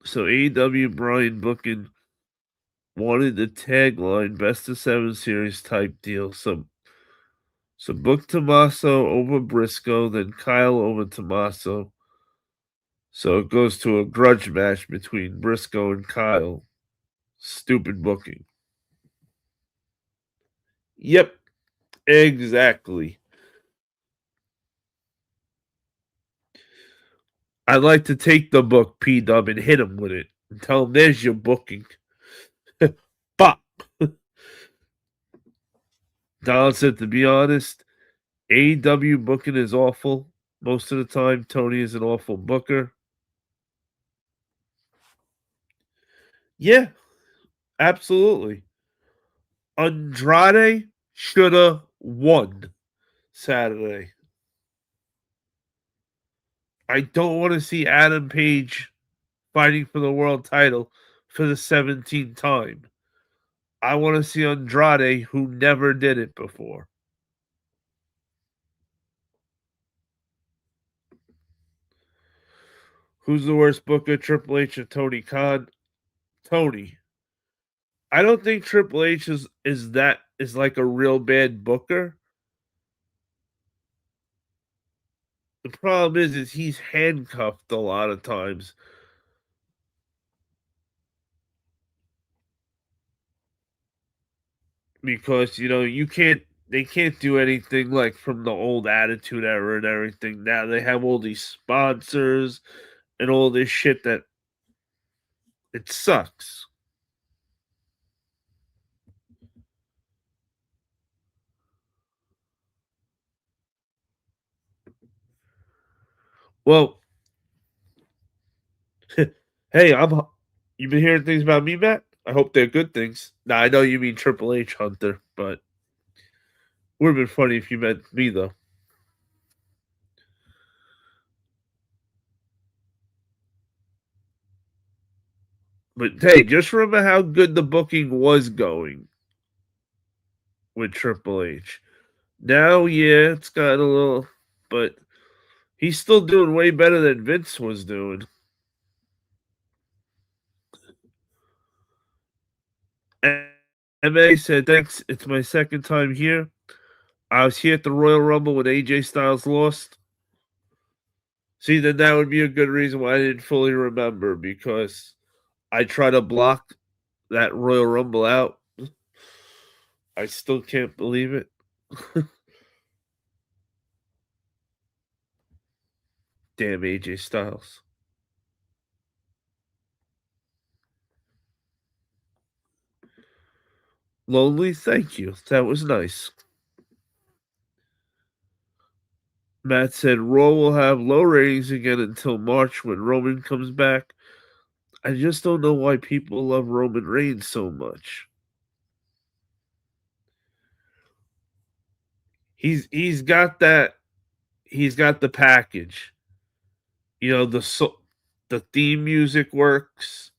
So AEW Brian booking wanted the tagline best of seven series type deal. So book Tommaso over Briscoe, then Kyle over Tommaso. So it goes to a grudge match between Briscoe and Kyle. Stupid booking. Yep, exactly. I'd like to take the book, P Dub, and hit him with it and tell him there's your booking. But Don said, to be honest, AEW booking is awful. Most of the time, Tony is an awful booker. Yeah, absolutely. Andrade should have won Saturday. I don't want to see Adam Page fighting for the world title for the 17th time. I want to see Andrade, who never did it before. Who's the worst booker, Triple H or Tony Khan? Tony. I don't think Triple H is like a real bad booker. The problem is he's handcuffed a lot of times because they can't do anything like from the old Attitude Era and everything. Now they have all these sponsors and all this shit that it sucks. Well, hey, you've been hearing things about me, Matt? I hope they're good things. Now I know you mean Triple H Hunter, but would have been funny if you meant me though. But hey, just remember how good the booking was going with Triple H. Now, yeah, it's got a little, but he's still doing way better than Vince was doing. And MA said, thanks. It's my second time here. I was here at the Royal Rumble when AJ Styles lost. See, then that would be a good reason why I didn't fully remember because I try to block that Royal Rumble out. I still can't believe it. Damn AJ Styles. Lonely, thank you. That was nice. Matt said Raw will have low ratings again until March when Roman comes back. I just don't know why people love Roman Reigns so much. He's got the package. You know the theme music works,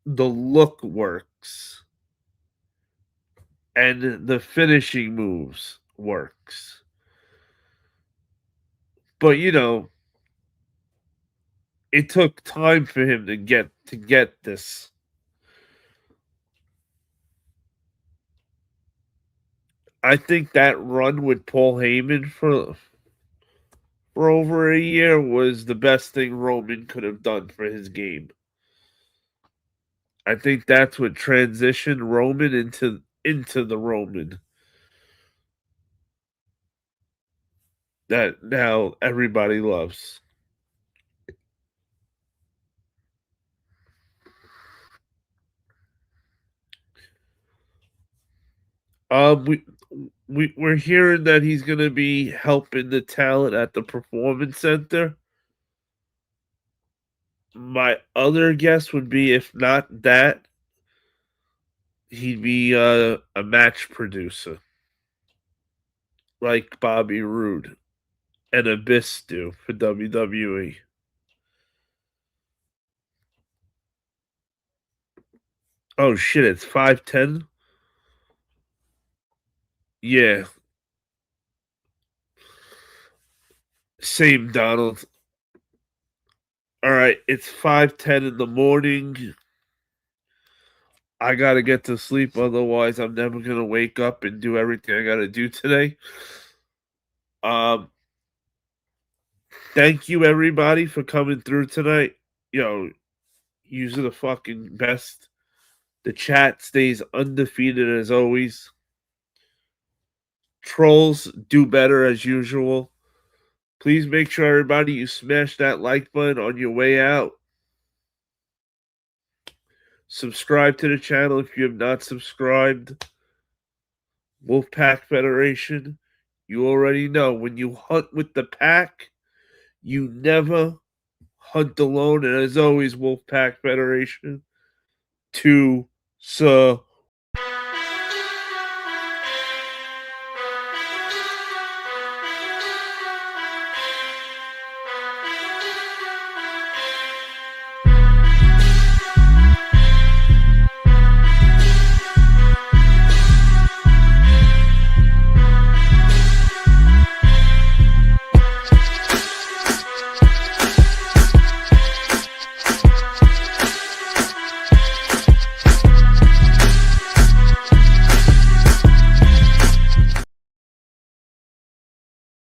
the look works, and the finishing moves works. But it took time for him to get this. I think that run with Paul Heyman for over a year was the best thing Roman could have done for his game. I think that's what transitioned Roman into the Roman that now everybody loves. We we're hearing that he's going to be helping the talent at the performance center. My other guess would be if not that, he'd be a match producer like Bobby Roode and Abyss do for WWE. Oh shit! It's 5:10. Yeah, same Donald. All right, it's 5:10 in the morning. I gotta get to sleep, otherwise I'm never gonna wake up and do everything I gotta do today. Um, thank you everybody for coming through tonight. Yo, you're the fucking best. The chat stays undefeated as always. Trolls do better as usual. Please make sure everybody you smash that like button on your way out. Subscribe to the channel if you have not subscribed. Wolfpack Federation, you already know when you hunt with the pack, you never hunt alone. And as always, Wolfpack Federation, to